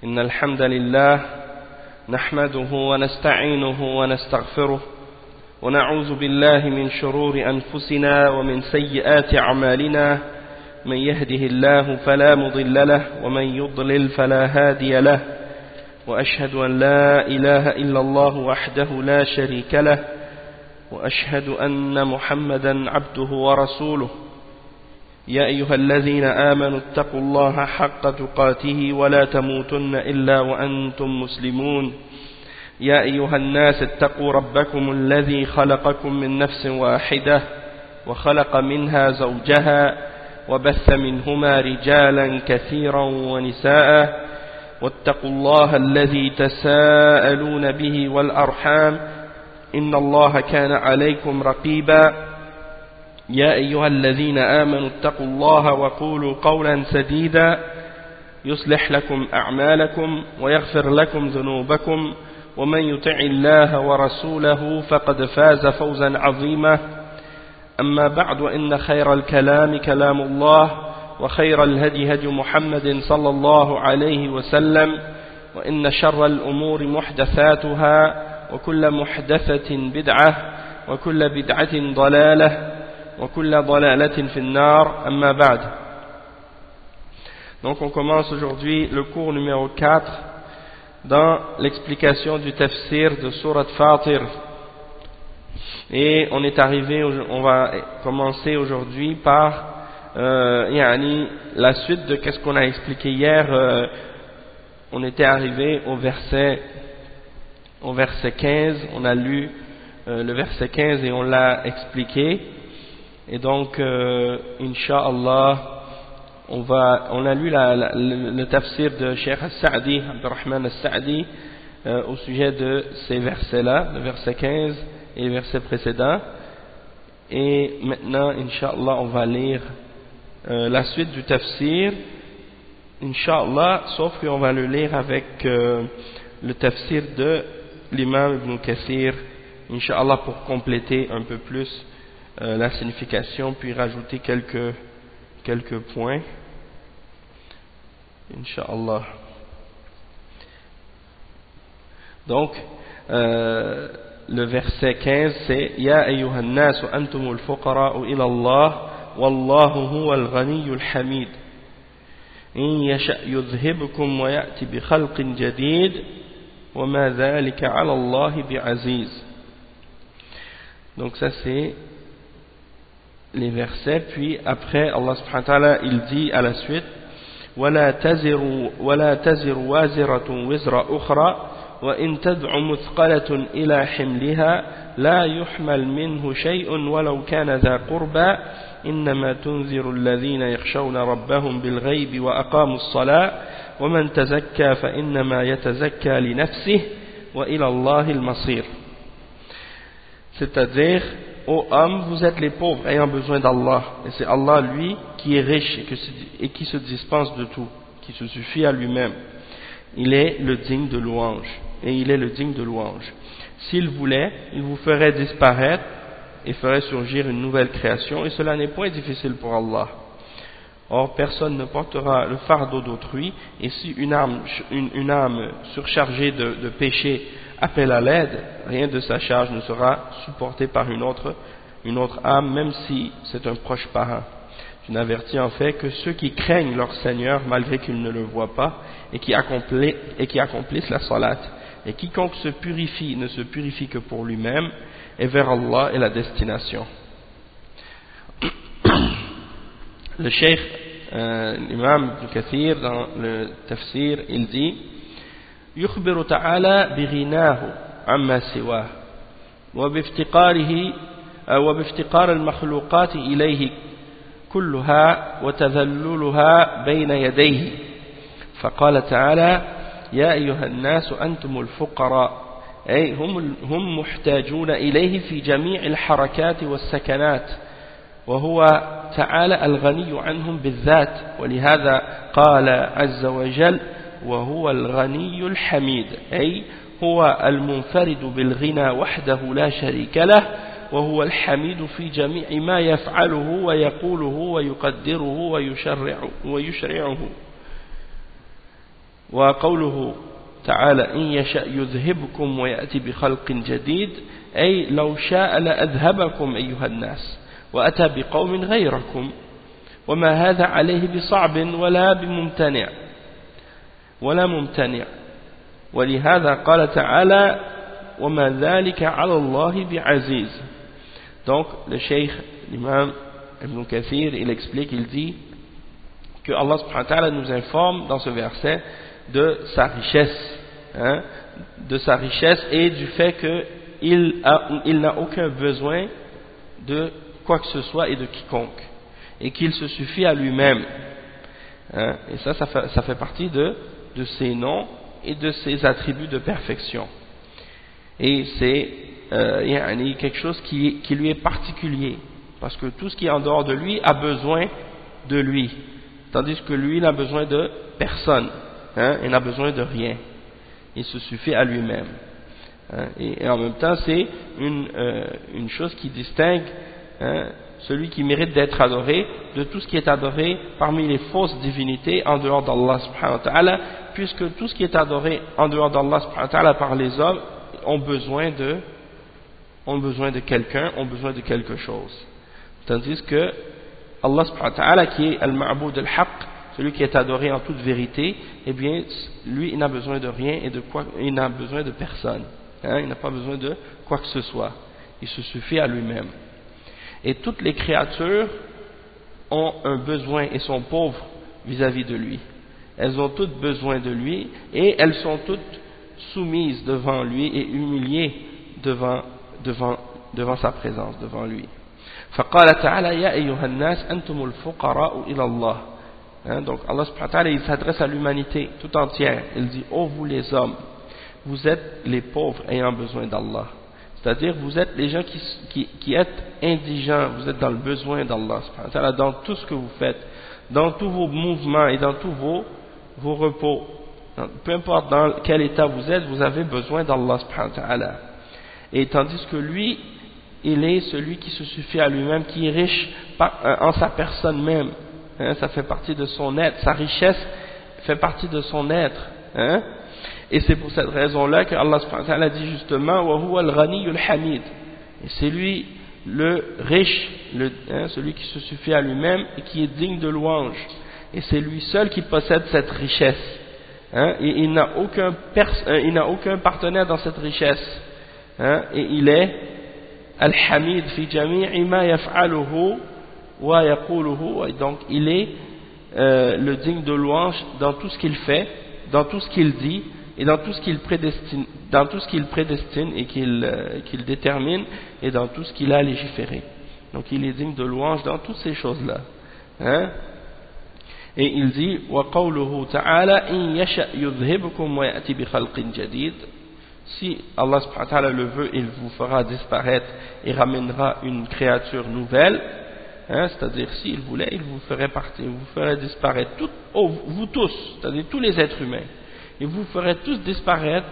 إن الحمد لله نحمده ونستعينه ونستغفره ونعوذ بالله من شرور أنفسنا ومن سيئات أعمالنا من يهده الله فلا مضل له ومن يضلل فلا هادي له وأشهد أن لا إله إلا الله وحده لا شريك له وأشهد أن محمدا عبده ورسوله يا أيها الذين آمنوا اتقوا الله حق تقاته ولا تموتن إلا وأنتم مسلمون يا أيها الناس اتقوا ربكم الذي خلقكم من نفس واحدة وخلق منها زوجها وبث منهما رجالا كثيرا ونساء واتقوا الله الذي تساءلون به والأرحام إن الله كان عليكم رقيبا يا أيها الذين آمنوا اتقوا الله وقولوا قولا سديدا يصلح لكم أعمالكم ويغفر لكم ذنوبكم ومن يطع الله ورسوله فقد فاز فوزا عظيما أما بعد وإن خير الكلام كلام الله وخير الهدي هدي محمد صلى الله عليه وسلم وإن شر الأمور محدثاتها وكل محدثة بدعة وكل بدعة ضلالة وكل ضلالة في النار أما بعد. Donc on commence aujourd'hui le cours numéro 4 dans l'explication du tafsir de Surat Fatir. Et on va commencer aujourd'hui par la suite de ce qu'on a expliqué hier. On était arrivé au verset 15, on a lu le verset 15 et on l'a expliqué. Et donc, Inch'Allah, on a lu le tafsir de Cheikh Al-Sa'di, Abdurrahman Al-Sa'di, au sujet de ces versets-là, le verset 15 et le verset précédent. Et maintenant, Inch'Allah, on va lire la suite du tafsir, Inch'Allah, sauf qu'on va le lire avec le tafsir de l'imam Ibn Kathir, Inch'Allah, pour compléter un peu plus la signification, puis rajouter quelques points, Inch'Allah. Donc, le verset 15, c'est Ya ayyuhan nasu antumul fuqara'u ila Allah wallahu huwal ghaniyyul hamid in yasha' yudhhibkum wa ya'ti bi khalqin jadid wa ma dhalika 'ala Allah bi'aziz. Donc ça c'est les versets, puis après Allah subhanahu wa ta'ala il dit à la suite وَلَا تَزِرُ وَازِرَةٌ وِزْرَ أُخْرَى وَإِن تَدْعُ مُثْقَلَةٌ إِلَى حِمْلِهَا لَا يُحْمَلْ مِنْهُ شَيْءٌ وَلَوْ كَانَ ذَا قُرْبَى إِنَّمَا تُنذِرُ الَّذِينَ يَخْشَوْنَ رَبَّهُمْ بِالْغَيْبِ وَأَقَامُوا الصَّلَاةَ وَمَنْ تَزَكَّى فَإِنَّمَا يَتَزَكَّى لِنَفْسِهِ وَإِلَى اللَّهِ الْمَصِيرُ. C'est-à-dire, ô hommes, vous êtes les pauvres ayant besoin d'Allah, et c'est Allah lui qui est riche et qui se dispense de tout, qui se suffit à lui-même. Il est le digne de louange, et il est le digne de louange. S'il voulait, il vous ferait disparaître et ferait surgir une nouvelle création, et cela n'est point difficile pour Allah. Or, personne ne portera le fardeau d'autrui, et si une âme surchargée de péché appelle à l'aide, rien de sa charge ne sera supporté par une autre âme, même si c'est un proche parent. Je n'avertis en fait que ceux qui craignent leur Seigneur malgré qu'ils ne le voient pas et qui accomplissent la salat. Et quiconque se purifie ne se purifie que pour lui-même, et vers Allah est la destination. Le Cheikh, l'imam Ibn Kathir, dans le tafsir, il dit يخبر تعالى بغناه عما سواه وبافتقار المخلوقات إليه كلها وتذللها بين يديه فقال تعالى يا أيها الناس أنتم الفقراء أي هم محتاجون إليه في جميع الحركات والسكنات وهو تعالى الغني عنهم بالذات ولهذا قال عز وجل وهو الغني الحميد أي هو المنفرد بالغنى وحده لا شريك له وهو الحميد في جميع ما يفعله ويقوله ويقدره ويشرعه وقوله تعالى إن يشأ يذهبكم ويأتي بخلق جديد أي لو شاء لأذهبكم أيها الناس وأتى بقوم غيركم وما هذا عليه بصعب ولا ممتنع ولهذا قال تعالى وما ذلك على الله بعزيز. Donc le cheikh, l'imam Ibn Kathir, il explique, il dit que Allah subhanahu wa ta'ala nous informe dans ce verset de sa richesse, de sa richesse et du fait qu'il n'a aucun besoin de quoi que ce soit et de quiconque, et qu'il se suffit à lui-même. Et ça fait partie de ses noms et de ses attributs de perfection. Et c'est quelque chose qui lui est particulier, parce que tout ce qui est en dehors de lui a besoin de lui, tandis que lui n'a besoin de personne, il n'a besoin de rien, il se suffit à lui-même. Et en même temps c'est une chose qui distingue celui qui mérite d'être adoré de tout ce qui est adoré parmi les fausses divinités en dehors d'Allah subhanahu wa ta'ala, puisque tout ce qui est adoré en dehors d'Allah subhanahu wa ta'ala par les hommes ont besoin de quelqu'un, ont besoin de quelque chose, tandis que Allah subhanahu wa ta'ala, qui est al-ma'boud al-haq, celui qui est adoré en toute vérité, eh bien lui il n'a besoin de rien et il n'a besoin de personne, il n'a pas besoin de quoi que ce soit, il se suffit à lui-même. Et toutes les créatures ont un besoin et sont pauvres vis-à-vis de lui. Elles ont toutes besoin de lui et elles sont toutes soumises devant lui et humiliées devant sa présence, devant lui. فقال تعالى يا أيها الناس أنتم الفقراء إلى الله. Donc Allah subhanahu wa ta'ala il s'adresse à l'humanité tout entière. Il dit ô vous les hommes, vous êtes les pauvres ayant besoin d'Allah. C'est-à-dire vous êtes les gens qui êtes indigents, vous êtes dans le besoin d'Allah subhanahu wa ta'ala, dans tout ce que vous faites, dans tous vos mouvements et dans tous vos repos, peu importe dans quel état vous êtes, vous avez besoin d'Allah subhanahu wa ta'ala. Et tandis que lui, il est celui qui se suffit à lui-même, qui est riche en sa personne même, ça fait partie de son être, sa richesse fait partie de son être, et c'est pour cette raison-là que Allah subhanahu wa ta'ala dit justement wa huwa al-ghaniyyul hamid, et c'est lui le riche, celui qui se suffit à lui-même et qui est digne de louange, et c'est lui seul qui possède cette richesse, et il n'a aucun partenaire dans cette richesse, et il est al-hamid fi jami'i ma yaf'aluhu wa yaquluhu, et donc il est le digne de louange dans tout ce qu'il fait, dans tout ce qu'il dit et dans tout ce qu'il prédestine et qu'il détermine et dans tout ce qu'il a légiféré. Donc il est digne de louange dans toutes ces choses-là. Et il dit wa qawluhu ta'ala in yasha yudhhibukum wa ya'ti bi khalqin jadid. Si Allah subhanahu wa ta'ala le veut, il vous fera disparaître et ramènera une créature nouvelle. C'est-à-dire s'il voulait, il vous ferait disparaître vous tous, c'est-à-dire tous les êtres humains, il vous ferait tous disparaître,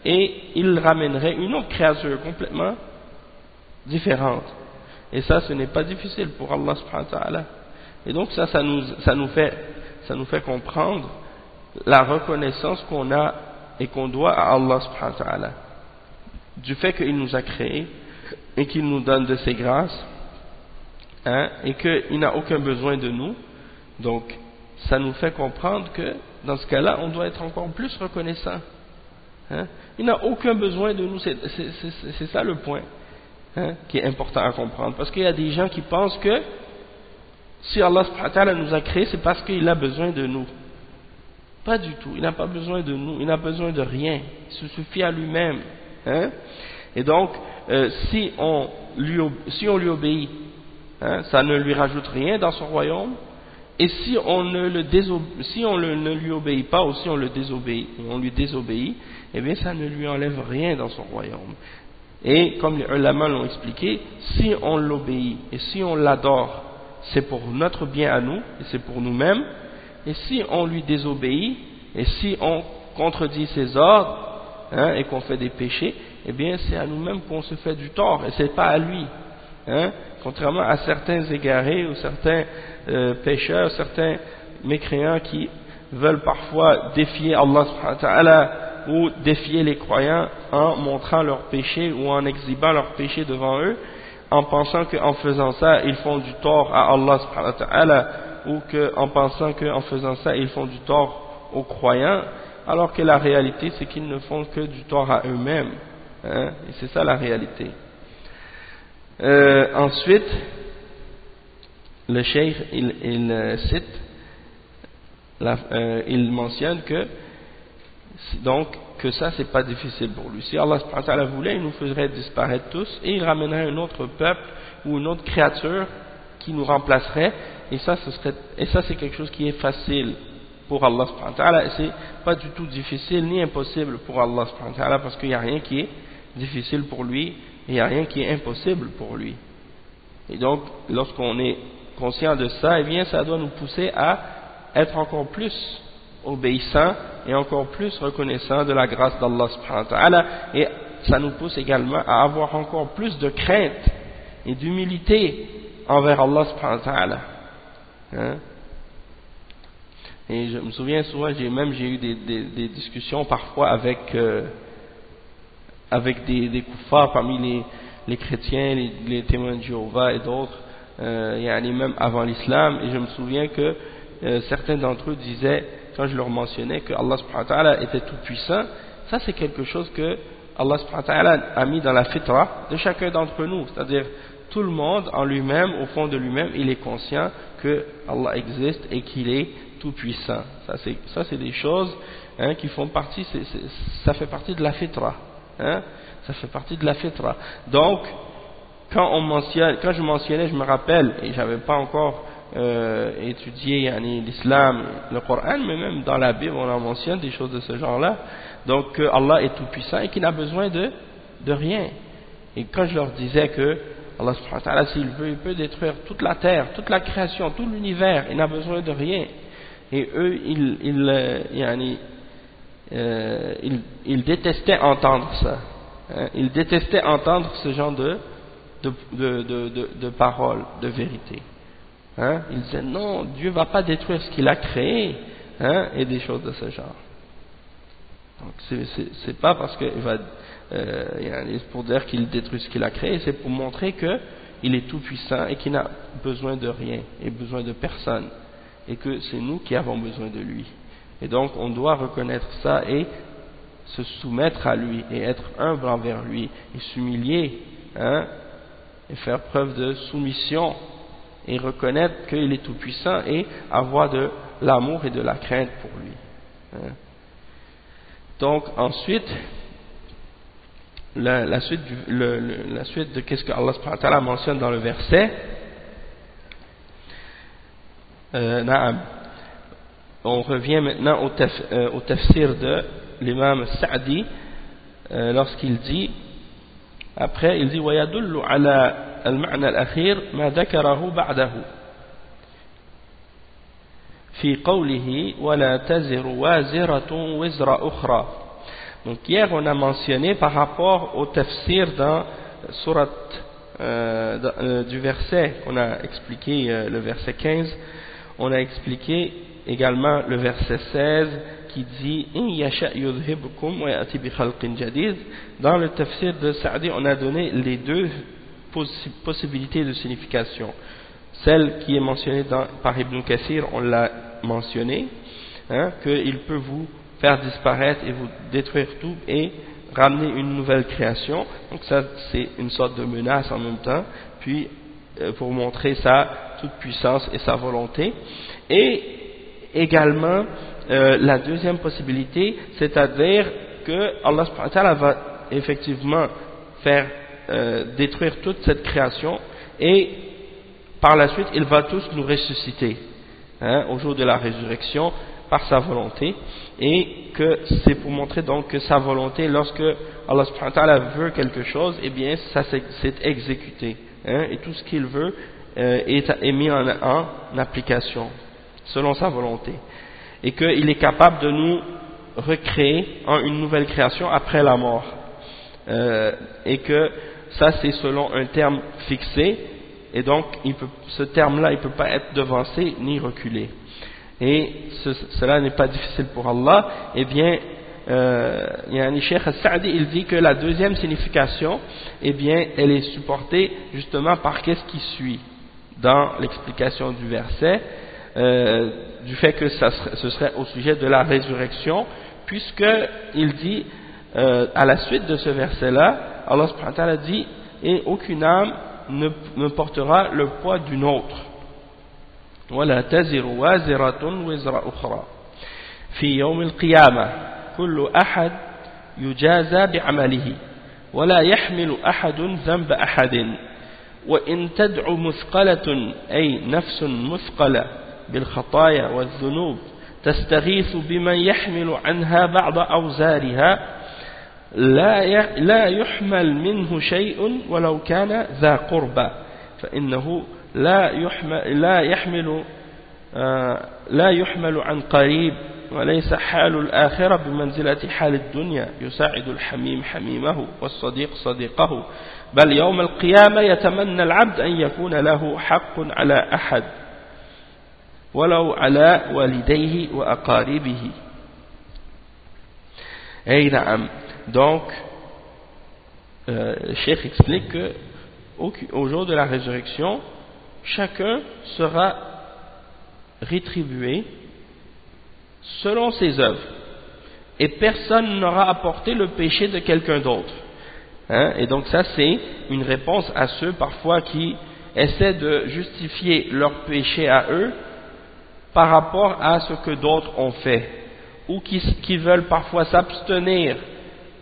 et il ramènerait une autre créature complètement différente. Et ça, ce n'est pas difficile pour Allah subhanahu wa ta'ala. Et donc ça nous fait comprendre la reconnaissance qu'on a et qu'on doit à Allah subhanahu wa ta'ala, du fait qu'il nous a créés et qu'il nous donne de ses grâces, et qu'il n'a aucun besoin de nous. Donc ça nous fait comprendre que dans ce cas-là on doit être encore plus reconnaissant. Il n'a aucun besoin de nous, c'est ça le point qui est important à comprendre, parce qu'il y a des gens qui pensent que si Allah subhanahu wa ta'ala nous a créés, c'est parce qu'il a besoin de nous. Pas du tout, il n'a pas besoin de nous, il n'a besoin de rien, il se suffit à lui-même. Et donc si on lui obéit, ça ne lui rajoute rien dans son royaume, et si on ne lui obéit pas, ou si on lui désobéit, eh bien ça ne lui enlève rien dans son royaume. Et comme les ulama l'ont expliqué, si on l'obéit et si on l'adore, c'est pour notre bien à nous et c'est pour nous-mêmes. Et si on lui désobéit et si on contredit ses ordres, et qu'on fait des péchés, eh bien c'est à nous-mêmes qu'on se fait du tort et c'est pas à lui. Contrairement à certains égarés ou certains pécheurs, certains mécréants qui veulent parfois défier Allah subhanahu wa ta'ala ou défier les croyants en montrant leurs péchés ou en exhibant leurs péchés devant eux, en pensant qu'en faisant ça, ils font du tort à Allah subhanahu wa ta'ala, ou qu'en pensant qu'en faisant ça, ils font du tort aux croyants, alors que la réalité, c'est qu'ils ne font que du tort à eux-mêmes. Hein? Et c'est ça la réalité. Ensuite, le cheikh, il cite, il mentionne que donc que ça c'est pas difficile pour lui. Si Allah subhanahu wa ta'ala voulait, il nous ferait disparaître tous et il ramènerait un autre peuple ou une autre créature qui nous remplacerait, et ça c'est quelque chose qui est facile pour Allah subhanahu wa ta'ala, et c'est pas du tout difficile ni impossible pour Allah subhanahu wa ta'ala, parce qu'il n'y a rien qui est difficile pour lui et il n'y a rien qui est impossible pour lui. Et donc lorsqu'on est conscient de ça, eh bien ça doit nous pousser à être encore plus obéissant et encore plus reconnaissant de la grâce d'Allah subhanahu wa ta'ala, et ça nous pousse également à avoir encore plus de crainte et d'humilité envers Allah subhanahu wa ta'ala. Hein? Et je me souviens souvent, j'ai eu des discussions parfois avec des kuffars parmi les chrétiens, les témoins de Jéhovah et d'autres, même avant l'islam, et je me souviens que certains d'entre eux disaient, quand je leur mentionnais que Allah subhanahu wa ta'ala était tout puissant, ça c'est quelque chose que Allah subhanahu wa ta'ala a mis dans la fitra de chacun d'entre nous, c'est-à-dire tout le monde en lui-même, au fond de lui-même, il est conscient que Allah existe et qu'il est tout puissant. Ça c'est des choses qui font partie, ça fait partie de la fitra, hein, ça fait partie de la fitra. Donc quand je mentionnais, je me rappelle, et j'avais pas encore étudié l'islam, le Coran, mais même dans la Bible on en mentionne des choses de ce genre-là. Donc Allah est tout puissant et qu'il n'a besoin de rien. Et quand je leur disais que Allah subhanahu wa ta'ala, s'il veut, il peut détruire toute la terre, toute la création, tout l'univers, il n'a besoin de rien. Et eux, ils détestaient entendre ça. Hein? Ils détestaient entendre ce genre de paroles, de vérité. Hein? Ils disaient non, Dieu ne va pas détruire ce qu'il a créé, hein? Et des choses de ce genre. Donc c'est pas parce qu'il va pour dire qu'il détruit ce qu'il a créé, c'est pour montrer qu'il est tout puissant et qu'il n'a besoin de rien et besoin de personne, et que c'est nous qui avons besoin de lui. Et donc on doit reconnaître ça et se soumettre à lui et être humble envers lui et s'humilier, hein, et faire preuve de soumission et reconnaître qu'il est tout puissant et avoir de l'amour et de la crainte pour lui. Hein. Donc ensuite, la suite de qu'est-ce que Allah subhanahu wa ta'ala mentionne dans le verset, on revient maintenant au tafsir de l'imam Sa'di, lorsqu'il dit, après il dit وَيَدُلُّ عَلَى الْمَعْنَى الْأَخِيرِ مَا ذَكَرَهُ بَعْدَهُ في قوله ولا تزر وازرة وزر أخرى. Donc hier on a mentionné par rapport au tafsir dans surat du verset, on a expliqué le verset 15, on a expliqué également le verset 16 qui dit in yasha yudhibkum wa ya'ti bi khalqin jadid. Dans le tafsir de Sa'di, on a donné les deux possibilités de signification. Celle qui est mentionnée par Ibn Kathir, on l'a mentionné, hein, qu'il peut vous faire disparaître et vous détruire tout et ramener une nouvelle création. Donc ça c'est une sorte de menace en même temps, puis pour montrer sa toute puissance et sa volonté. Et également la deuxième possibilité, c'est-à-dire que Allah subhanahu wa ta'ala va effectivement faire détruire toute cette création et par la suite il va tous nous ressusciter, hein, au jour de la résurrection par sa volonté, et que c'est pour montrer donc que sa volonté, lorsque Allah subhanahu wa ta'ala veut quelque chose, eh bien ça c'est exécuté, hein, et tout ce qu'il veut est mis en application selon sa volonté, et qu'il est capable de nous recréer en une nouvelle création après la mort, et que ça c'est selon un terme fixé, et donc ce terme là il ne peut pas être devancé ni reculé. et cela n'est pas difficile pour Allah, eh bien, Cheikh Al-Sa'di, il dit que la deuxième signification, eh bien, elle est supportée justement par qu'est-ce qui suit dans l'explication du verset, du fait que ce serait au sujet de la résurrection, puisque il dit à la suite de ce verset-là, Allah subhanahu wa ta'ala dit, et aucune âme ne portera le poids d'une autre. ولا تزر وازرة وزر أخرى في يوم القيامة كل أحد يجازى بعمله ولا يحمل أحد ذنب أحد وإن تدع مثقلة أي نفس مثقلة بالخطايا والذنوب تستغيث بمن يحمل عنها بعض أوزارها لا يحمل منه شيء ولو كان ذا قربى فإنه لا يحمل عن قريب وليس حال الآخرة بمنزلة حال الدنيا يساعد الحميم حميمه والصديق صديقه بل يوم القيامة يتمنى العبد أن يكون له حق على أحد ولو على والديه وأقاربه. أي نعم. Donc Cheikh explique que au jour de la résurrection, chacun sera rétribué selon ses œuvres et personne n'aura apporté le péché de quelqu'un d'autre. Et donc ça c'est une réponse à ceux parfois qui essaient de justifier leur péché à eux par rapport à ce que d'autres ont fait, ou qui veulent parfois s'abstenir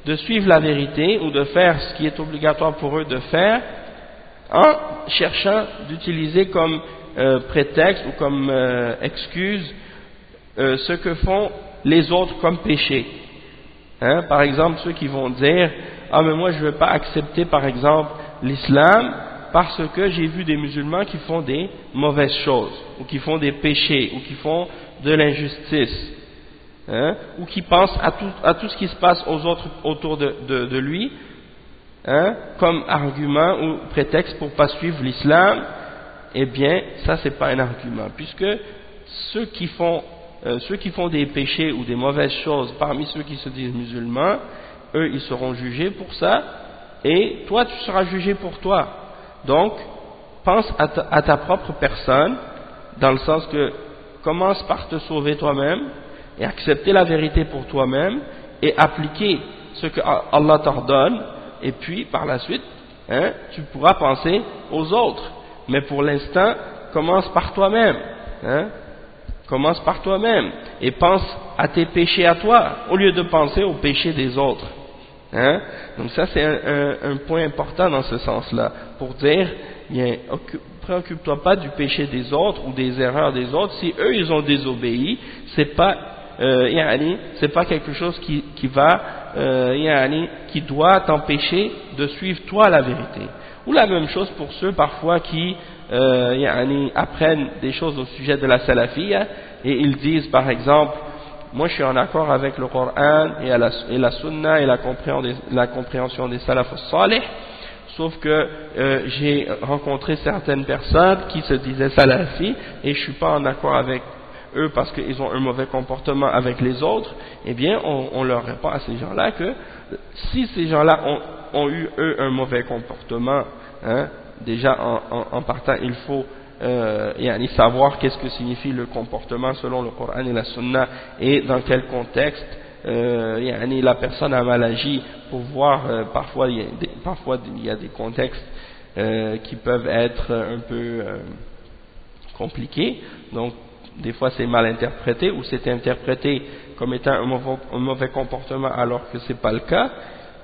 de suivre la vérité ou de faire ce qui est obligatoire pour eux de faire en cherchant d'utiliser comme prétexte ou comme excuse ce que font les autres comme péché. Par exemple, ceux qui vont dire « Ah mais moi je ne veux pas accepter par exemple l'islam parce que j'ai vu des musulmans qui font des mauvaises choses, ou qui font des péchés, ou qui font de l'injustice. » Ou qui pense à tout ce qui se passe aux autres autour de lui, comme argument ou prétexte pour ne pas suivre l'islam. Eh bien, ça c'est pas un argument, puisque ceux qui font des péchés ou des mauvaises choses parmi ceux qui se disent musulmans, eux ils seront jugés pour ça, et toi tu seras jugé pour toi. Donc, pense à ta propre personne, dans le sens que commence par te sauver toi-même, et accepter la vérité pour toi-même et appliquer ce que Allah t'ordonne, et puis par la suite tu pourras penser aux autres, mais pour l'instant commence par toi-même, commence par toi-même et pense à tes péchés à toi au lieu de penser aux péchés des autres. Donc ça c'est un point important dans ce sens-là, pour dire bien, préoccupe-toi pas du péché des autres ou des erreurs des autres. Si eux ils ont désobéi, c'est pas quelque chose qui doit t'empêcher de suivre toi la vérité. Ou la même chose pour ceux parfois qui apprennent des choses au sujet de la salafiyya et ils disent par exemple, moi je suis en accord avec le Coran et la sunna et la compréhension des salaf salih, sauf que j'ai rencontré certaines personnes qui se disaient salafis et je suis pas en accord avec eux parce qu'ils ont un mauvais comportement avec les autres. Eh bien on leur répond à ces gens-là que si ces gens-là ont eu eux un mauvais comportement, déjà en partant il faut savoir qu'est-ce que signifie le comportement selon le Coran et la Sunna et dans quel contexte la personne a mal agi, pour voir parfois il y a des contextes qui peuvent être un peu compliqués, donc des fois c'est mal interprété ou c'est interprété comme étant un mauvais comportement alors que c'est pas le cas.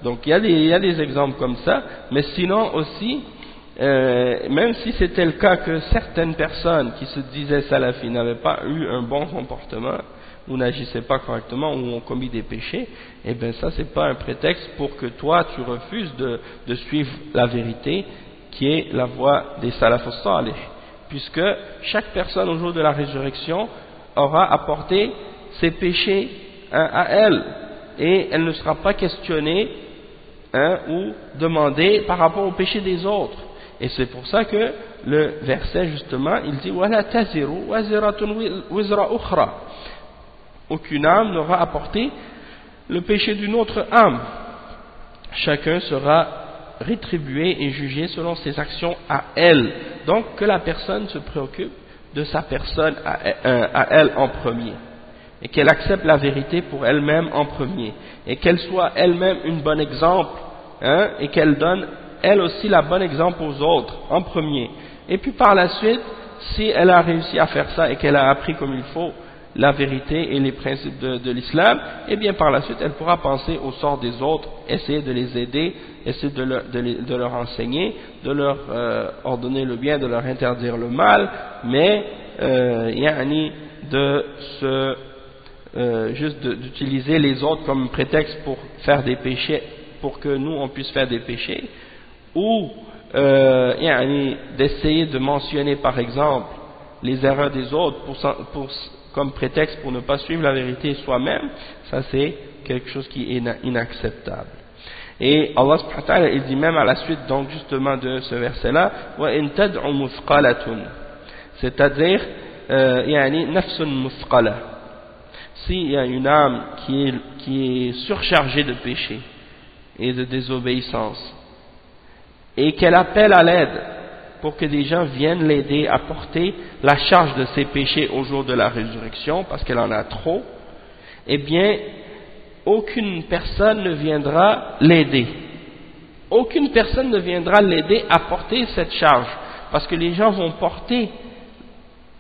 Donc il y a des exemples comme ça, mais sinon aussi même si c'était le cas que certaines personnes qui se disaient salafis n'avaient pas eu un bon comportement ou n'agissaient pas correctement ou ont commis des péchés, eh bien ça c'est pas un prétexte pour que toi tu refuses de suivre la vérité qui est la voie des salafus salih, puisque chaque personne au jour de la résurrection aura apporté ses péchés à elle et elle ne sera pas questionnée ou demandée par rapport aux péchés des autres. Et c'est pour ça que le verset justement, il dit وَلَا تَزِرُ وَزِرَةٌ وِزْرَ أُخْرَى. Aucune âme n'aura apporté le péché d'une autre âme. Chacun sera rétribué et jugé selon ses actions à elle. Donc que la personne se préoccupe de sa personne à elle en premier, et qu'elle accepte la vérité pour elle-même en premier, et qu'elle soit elle-même une bonne exemple, et qu'elle donne elle aussi la bonne exemple aux autres en premier. Et puis par la suite, si elle a réussi à faire ça et qu'elle a appris comme il faut la vérité et les principes de l'islam, et bien par la suite elle pourra penser au sort des autres, essayer de les aider, essayer de leur enseigner, de leur ordonner le bien, de leur interdire le mal, mais juste d'utiliser les autres comme prétexte pour faire des péchés, pour que nous on puisse faire des péchés, ou d'essayer de mentionner par exemple les erreurs des autres comme prétexte pour ne pas suivre la vérité soi-même. Ça c'est quelque chose qui est inacceptable. Et Allah subhanahu wa ta'ala, il dit même à la suite donc justement de ce verset là, وَإِن تَدْعُ مُثْقَلَةٌ, c'est-à-dire nafsun muthqala, s'il y a une âme qui est surchargée de péché et de désobéissance, et qu'elle appelle à l'aide pour que des gens viennent l'aider à porter la charge de ses péchés au jour de la résurrection, parce qu'elle en a trop, eh bien, aucune personne ne viendra l'aider. Aucune personne ne viendra l'aider à porter cette charge, parce que les gens vont porter,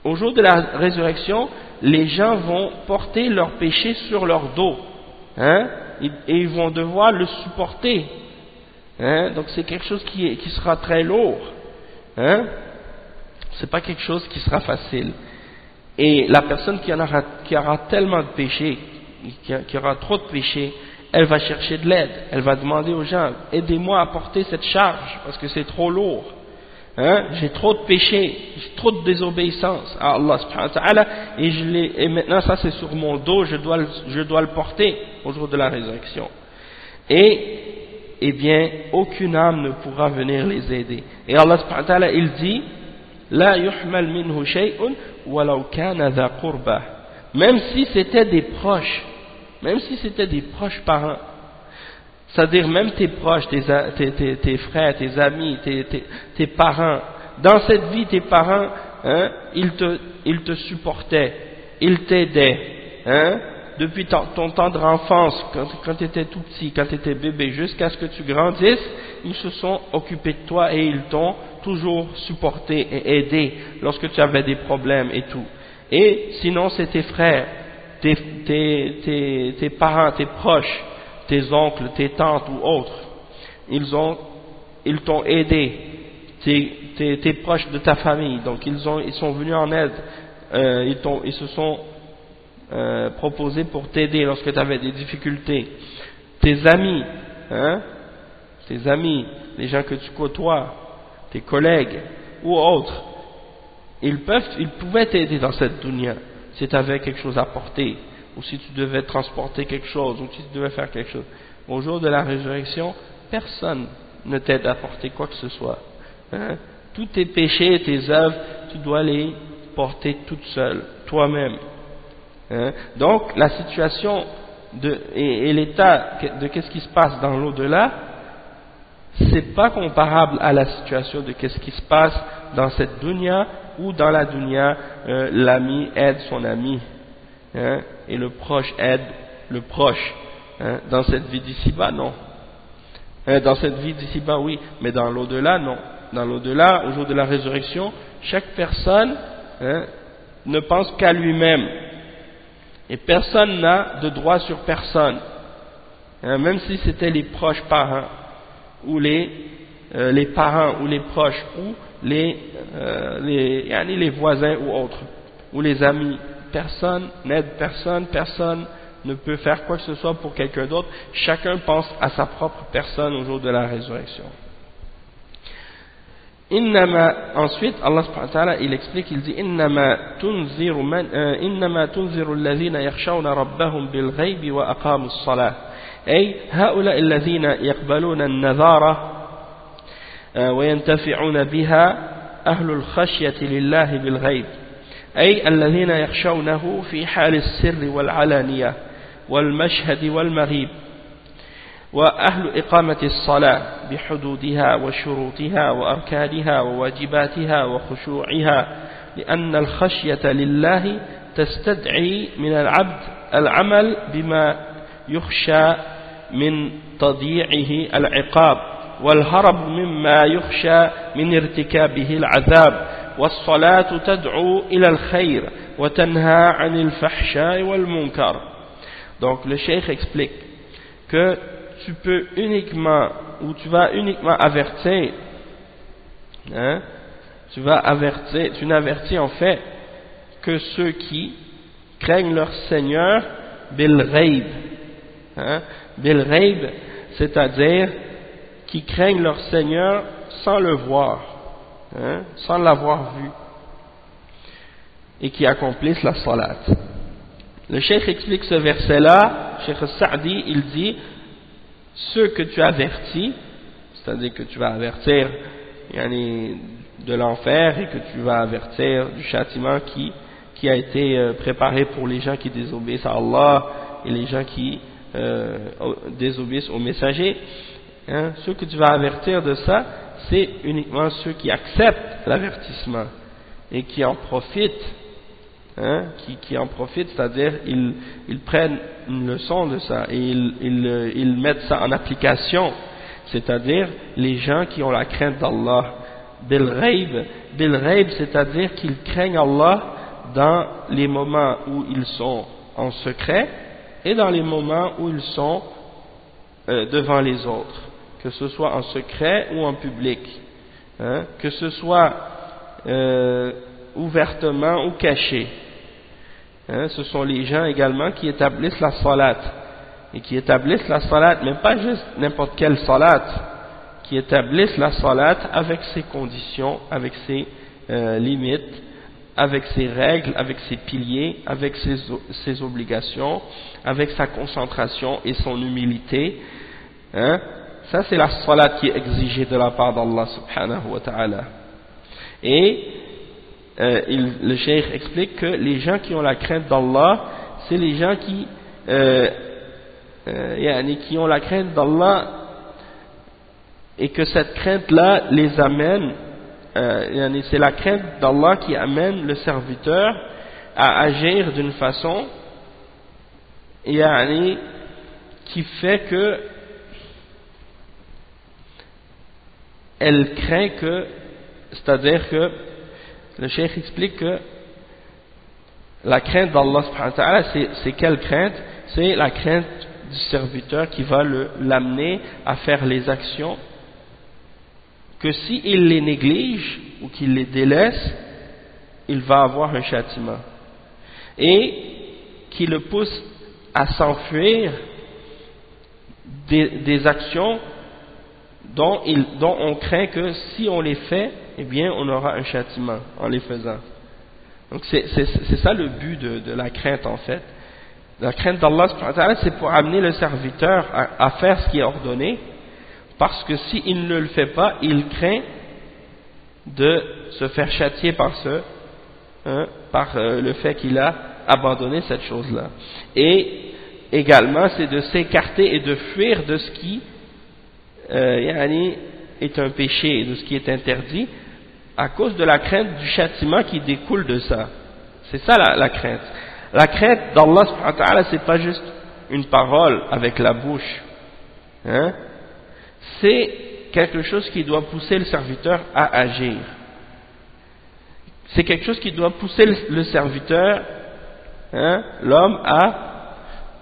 au jour de la résurrection, les gens vont porter leurs péchés sur leur dos, et ils vont devoir le supporter. Donc c'est quelque chose qui sera très lourd. C'est pas quelque chose qui sera facile. Et la personne qui aura tellement de péchés, qui aura trop de péchés, elle va chercher de l'aide. Elle va demander aux gens, aidez-moi à porter cette charge parce que c'est trop lourd. J'ai trop de péchés, j'ai trop de désobéissance à Allah subhanahu wa ta'ala, et maintenant ça c'est sur mon dos, je dois le porter au jour de la résurrection. Eh bien, aucune âme ne pourra venir les aider. Et Allah subhanahu wa ta'ala, il dit, la yuhmal minhu shay'un walau kana dha qurba. Même si c'était des proches parents, c'est-à-dire même tes proches, tes frères, tes amis, tes parents, dans cette vie tes parents, ils te supportaient, ils t'aidaient, depuis ton tendre enfance, quand tu étais tout petit, quand tu étais bébé, jusqu'à ce que tu grandisses, ils se sont occupés de toi et ils t'ont toujours supporté et aidé lorsque tu avais des problèmes et tout. Et sinon c'est tes frères, tes parents, tes proches, tes oncles, tes tantes ou autres, ils t'ont aidé, tes proches de ta famille, donc ils sont venus en aide, ils se sont proposés pour t'aider lorsque tu avais des difficultés. Tes amis, les gens que tu côtoies, tes collègues ou autres, ils pouvaient t'aider dans cette dunya si tu avais quelque chose à porter, ou si tu devais transporter quelque chose, ou si tu devais faire quelque chose. Au jour de la résurrection, personne ne t'aide à porter quoi que ce soit. Tous tes péchés, tes œuvres, tu dois les porter toute seule, toi-même. Donc la situation et l'état de qu'est-ce qui se passe dans l'au-delà, c'est pas comparable à la situation de qu'est-ce qui se passe dans cette dunya, ou dans la dunya l'ami aide son ami, et le proche aide le proche. Dans cette vie d'ici-bas, non. Dans cette vie d'ici-bas, oui, mais dans l'au-delà, non. Dans l'au-delà, au jour de la résurrection, chaque personne ne pense qu'à lui-même. Et personne n'a de droit sur personne. Même si c'était les proches parents, ou les parents, ou les proches, ou les voisins ou autres, ou les amis. Personne n'aide personne, personne ne peut faire quoi que ce soit pour quelqu'un d'autre. Chacun pense à sa propre personne au jour de la résurrection. Ensuite, Allah subhanahu wa ta'ala, il explique, il dit innama tunziru alladhina yakhshawna rabbahum bil ghaybi wa aqamus salah. Ay haula alladhina yaqbaluna an-nadhara وينتفعون بها أهل الخشية لله بالغيب أي الذين يخشونه في حال السر والعلانية والمشهد والمغيب وأهل إقامة الصلاة بحدودها وشروطها وأركانها وواجباتها وخشوعها لأن الخشية لله تستدعي من العبد العمل بما يخشى من تضييعه العقاب والهرب مما يخشى من ارتكابه العذاب والصلاة تدعو إلى الخير وتنهى عن الفحشاء والمنكر. Donc le cheikh explique que tu peux uniquement, ou tu vas uniquement avertir, tu n'avertis en fait que ceux qui craignent leur Seigneur bil ghaib, bil ghaib, c'est-à-dire qui craignent leur Seigneur sans le voir, sans l'avoir vu, et qui accomplissent la salat. Le cheikh explique ce verset-là, Cheikh Sa'di, il dit ceux que tu avertis, c'est-à-dire que tu vas avertir de l'enfer et que tu vas avertir du châtiment qui a été préparé pour les gens qui désobéissent à Allah et les gens qui désobéissent au messager, ceux que tu vas avertir de ça, c'est uniquement ceux qui acceptent l'avertissement et qui en profitent, qui en profitent, c'est-à-dire ils prennent une leçon de ça et ils mettent ça en application, c'est-à-dire les gens qui ont la crainte d'Allah. Bil ghaib, c'est-à-dire qu'ils craignent Allah dans les moments où ils sont en secret et dans les moments où ils sont devant les autres, que ce soit en secret ou en public, que ce soit ouvertement ou caché. Ce sont les gens également qui établissent la salat, et qui établissent la salat, mais pas juste n'importe quelle salat, qui établissent la salat avec ses conditions, avec ses limites, avec ses règles, avec ses piliers, avec ses obligations, avec sa concentration et son humilité. Ça c'est la salat qui est exigée de la part d'Allah subhanahu wa ta'ala. Et le cheikh explique que les gens qui ont la crainte d'Allah, c'est les gens qui ont la crainte d'Allah et que cette crainte-là les amène, c'est la crainte d'Allah qui amène le serviteur à agir d'une façon qui fait que elle craint que, c'est-à-dire que le cheikh explique que la crainte d'Allah subhanahu wa ta'ala, c'est quelle crainte? C'est la crainte du serviteur qui va l'amener à faire les actions que s'il les néglige ou qu'il les délaisse, il va avoir un châtiment, et qui le pousse à s'enfuir des actions dont on craint que si on les fait, eh bien on aura un châtiment en les faisant. Donc c'est ça le but de la crainte en fait. La crainte d'Allah subhanahu wa ta'ala, c'est pour amener le serviteur à faire ce qui est ordonné, parce que s'il ne le fait pas, il craint de se faire châtier par le fait qu'il a abandonné cette chose-là. Et également, c'est de s'écarter et de fuir de ce qui est un péché, de ce qui est interdit, à cause de la crainte du châtiment qui découle de ça. C'est ça la crainte. La crainte d'Allah subhanahu wa ta'ala, c'est pas juste une parole avec la bouche, c'est quelque chose qui doit pousser le serviteur à agir. C'est quelque chose qui doit pousser le serviteur, l'homme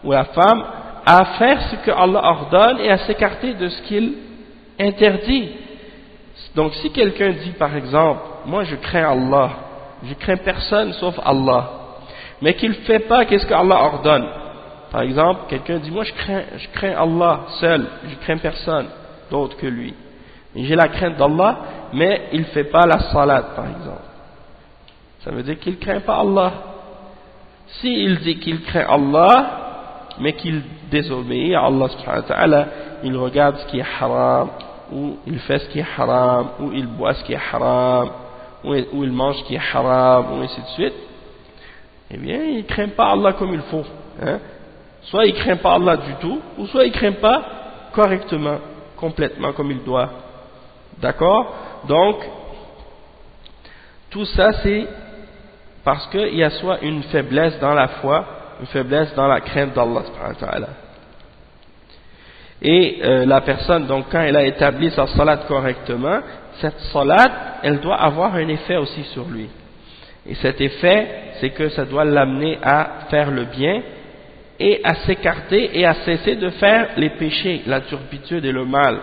ou la femme, à faire ce que Allah ordonne et à s'écarter de ce qu'il interdit. Donc si quelqu'un dit par exemple, moi je crains Allah, je crains personne sauf Allah, mais qu'il ne fait pas qu'est-ce que Allah ordonne. Par exemple, quelqu'un dit, moi je crains Allah seul, je crains personne d'autre que lui. J'ai la crainte d'Allah, mais il ne fait pas la salat par exemple. Ça veut dire qu'il ne craint pas Allah. S'il dit qu'il craint Allah, mais qu'il désobéit à Allah subhanahu wa ta'ala, il regarde ce qui est haram, où il fait ce qui est haram, où il boit ce qui est haram, où il mange ce qui est haram, ou ainsi de suite, eh bien, il ne craint pas Allah comme il faut. Hein? Soit il ne craint pas Allah du tout, ou soit il ne craint pas correctement, complètement comme il doit. D'accord? Donc, tout ça, c'est parce qu'il y a soit une faiblesse dans la foi, une faiblesse dans la crainte d'Allah subhanahu wa ta'ala. Et la personne, donc quand elle a établi sa salat correctement, cette salat, elle doit avoir un effet aussi sur lui. Et cet effet, c'est que ça doit l'amener à faire le bien et à s'écarter et à cesser de faire les péchés, la turpitude et le mal.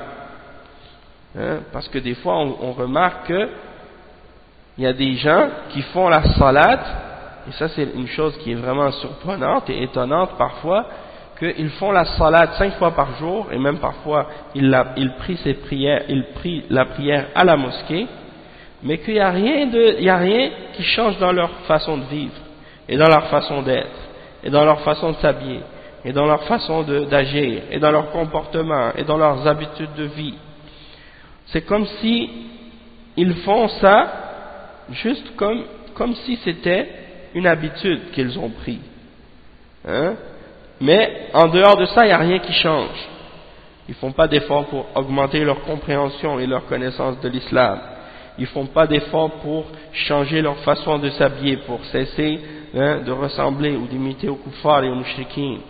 Hein? Parce que des fois, on remarque que il y a des gens qui font la salat, et ça c'est une chose qui est vraiment surprenante et étonnante parfois, qu'ils font la salat 5 fois par jour, et même parfois ils prient la prière à la mosquée, mais qu'il n'y a rien qui change dans leur façon de vivre, et dans leur façon d'être, et dans leur façon de s'habiller, et dans leur façon d'agir, et dans leur comportement, et dans leurs habitudes de vie. C'est comme si ils font ça juste comme si c'était une habitude qu'ils ont pris. Hein? Mais en dehors de ça, il n'y a rien qui change. Ils ne font pas d'efforts pour augmenter leur compréhension et leur connaissance de l'islam. Ils ne font pas d'efforts pour changer leur façon de s'habiller, pour cesser de ressembler ou d'imiter aux kuffars et aux mushrikines.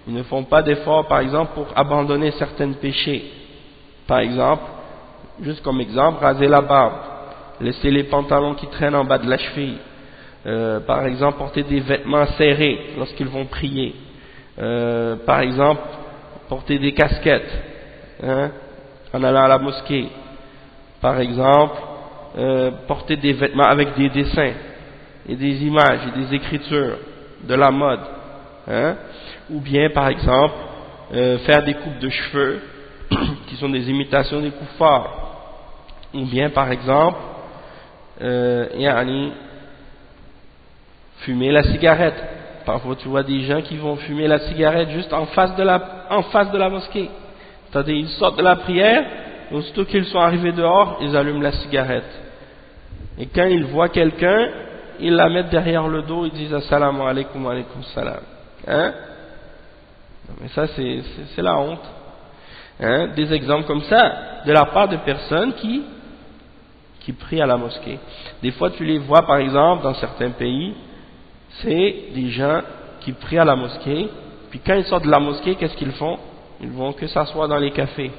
Ils ne font pas d'efforts, par exemple, pour abandonner certains péchés. Par exemple, juste comme exemple, raser la barbe, laisser les pantalons qui traînent en bas de la cheville, par exemple, porter des vêtements serrés lorsqu'ils vont prier, par exemple, porter des casquettes en allant à la mosquée, par exemple, porter des vêtements avec des dessins et des images et des écritures de la mode, ou bien par exemple faire des coupes de cheveux qui sont des imitations des kuffars, ou bien par exemple fumer la cigarette. Parfois tu vois des gens qui vont fumer la cigarette juste en face de la mosquée. C'est-à-dire ils sortent de la prière, aussitôt qu'ils sont arrivés dehors, ils allument la cigarette. Et quand ils voient quelqu'un, ils la mettent derrière le dos, ils disent assalamu alaikum wa alaikum salam. Hein? Mais ça c'est la honte. Hein? Des exemples comme ça, de la part de personnes qui prient à la mosquée. Des fois tu les vois par exemple dans certains pays, c'est des gens qui prient à la mosquée, puis quand ils sortent de la mosquée, qu'est-ce qu'ils font? Ils vont que s'asseoir dans les cafés.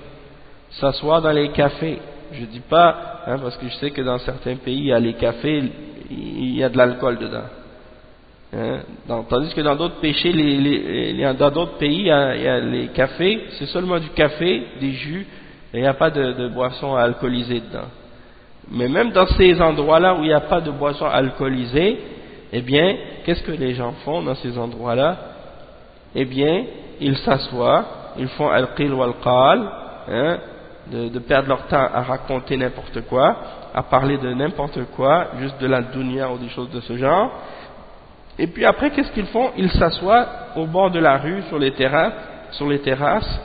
S'asseoir dans les cafés. Je dis pas, parce que je sais que dans certains pays, il y a les cafés, il y a de l'alcool dedans. Tandis que dans d'autres dans d'autres pays, il y a les cafés, c'est seulement du café, des jus, et il n'y a pas de boissons alcoolisées dedans. Mais même dans ces endroits-là où il n'y a pas de boissons alcoolisées, eh bien, qu'est-ce que les gens font dans ces endroits-là? Eh bien, ils s'assoient, ils font al-qil wal-qal, de perdre leur temps à raconter n'importe quoi, à parler de n'importe quoi, juste de la dunya ou des choses de ce genre. Et puis après, qu'est-ce qu'ils font? Ils s'assoient au bord de la rue, sur les terrasses,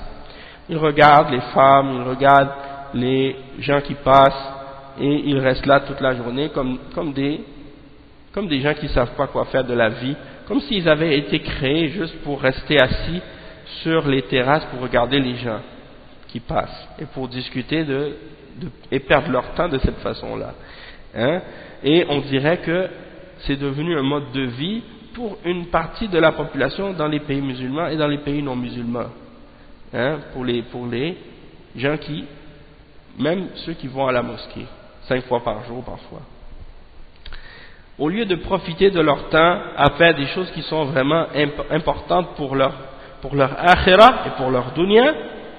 ils regardent les femmes, ils regardent les gens qui passent, et ils restent là toute la journée comme des gens qui ne savent pas quoi faire de la vie, comme s'ils avaient été créés juste pour rester assis sur les terrasses pour regarder les gens qui passent et pour discuter et perdre leur temps de cette façon-là. Et on dirait que c'est devenu un mode de vie pour une partie de la population dans les pays musulmans et dans les pays non musulmans. Pour les gens même ceux qui vont à la mosquée 5 fois par jour parfois. Au lieu de profiter de leur temps à faire des choses qui sont vraiment importantes pour leur akhira et pour leur dunya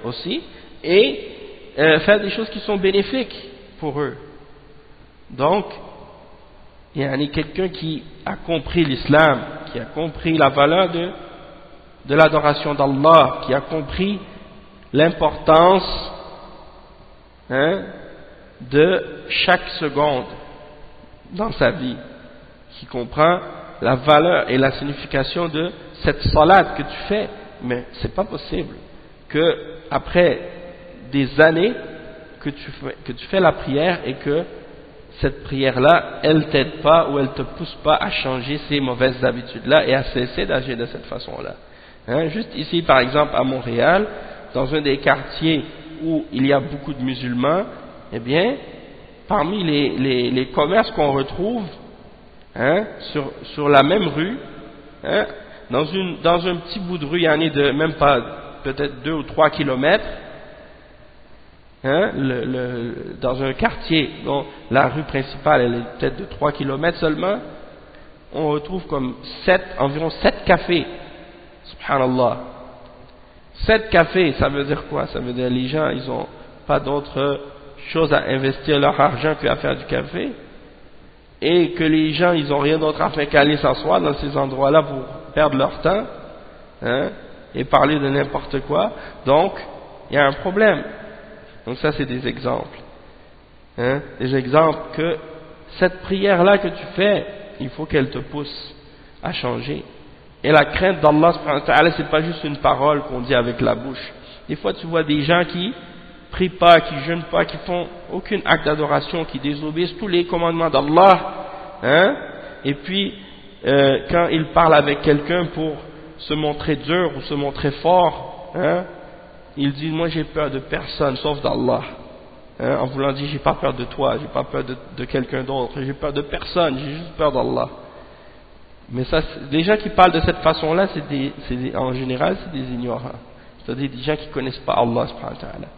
aussi, et faire des choses qui sont bénéfiques pour eux. Donc, il y a quelqu'un qui a compris l'islam, qui a compris la valeur de l'adoration d'Allah, qui a compris l'importance de chaque seconde dans sa vie, qui comprend la valeur et la signification de cette salade que tu fais. Mais c'est pas possible que après des années que tu fais la prière et que cette prière-là, elle t'aide pas ou elle te pousse pas à changer ces mauvaises habitudes-là et à cesser d'agir de cette façon-là. Hein, juste ici, par exemple, à Montréal, dans un des quartiers où il y a beaucoup de musulmans, eh bien, parmi les commerces qu'on retrouve, hein, sur la même rue, hein, dans un petit bout de rue, il y en a de même pas peut-être 2 ou 3 kilomètres, hein, dans un quartier dont la rue principale elle est peut-être de 3 kilomètres seulement, on retrouve comme environ 7 cafés. Subhanallah. 7 cafés, ça veut dire quoi? Ça veut dire les gens, ils n'ont pas d'autre chose à investir leur argent qu'à faire du café, et que les gens, ils n'ont rien d'autre à faire qu'aller s'asseoir dans ces endroits-là pour perdre leur temps, hein, et parler de n'importe quoi. Donc, il y a un problème. Donc ça, c'est des exemples. Hein, des exemples que cette prière-là que tu fais, il faut qu'elle te pousse à changer. Et la crainte d'Allah, c'est pas juste une parole qu'on dit avec la bouche. Des fois, tu vois des gens qui prient pas, qui jeûnent pas, qui font aucun acte d'adoration, qui désobéissent tous les commandements d'Allah, hein, et puis quand ils parlent avec quelqu'un pour se montrer dur ou se montrer fort, hein, ils disent moi j'ai peur de personne sauf d'Allah, hein, en voulant dire j'ai pas peur de toi, j'ai pas peur de quelqu'un d'autre, j'ai peur de personne, j'ai juste peur d'Allah. Mais ça, les gens qui parlent de cette façon-là, en général, c'est des ignorants. C'est-à-dire des gens qui ne connaissent pas Allah subhanahu wa ta'ala.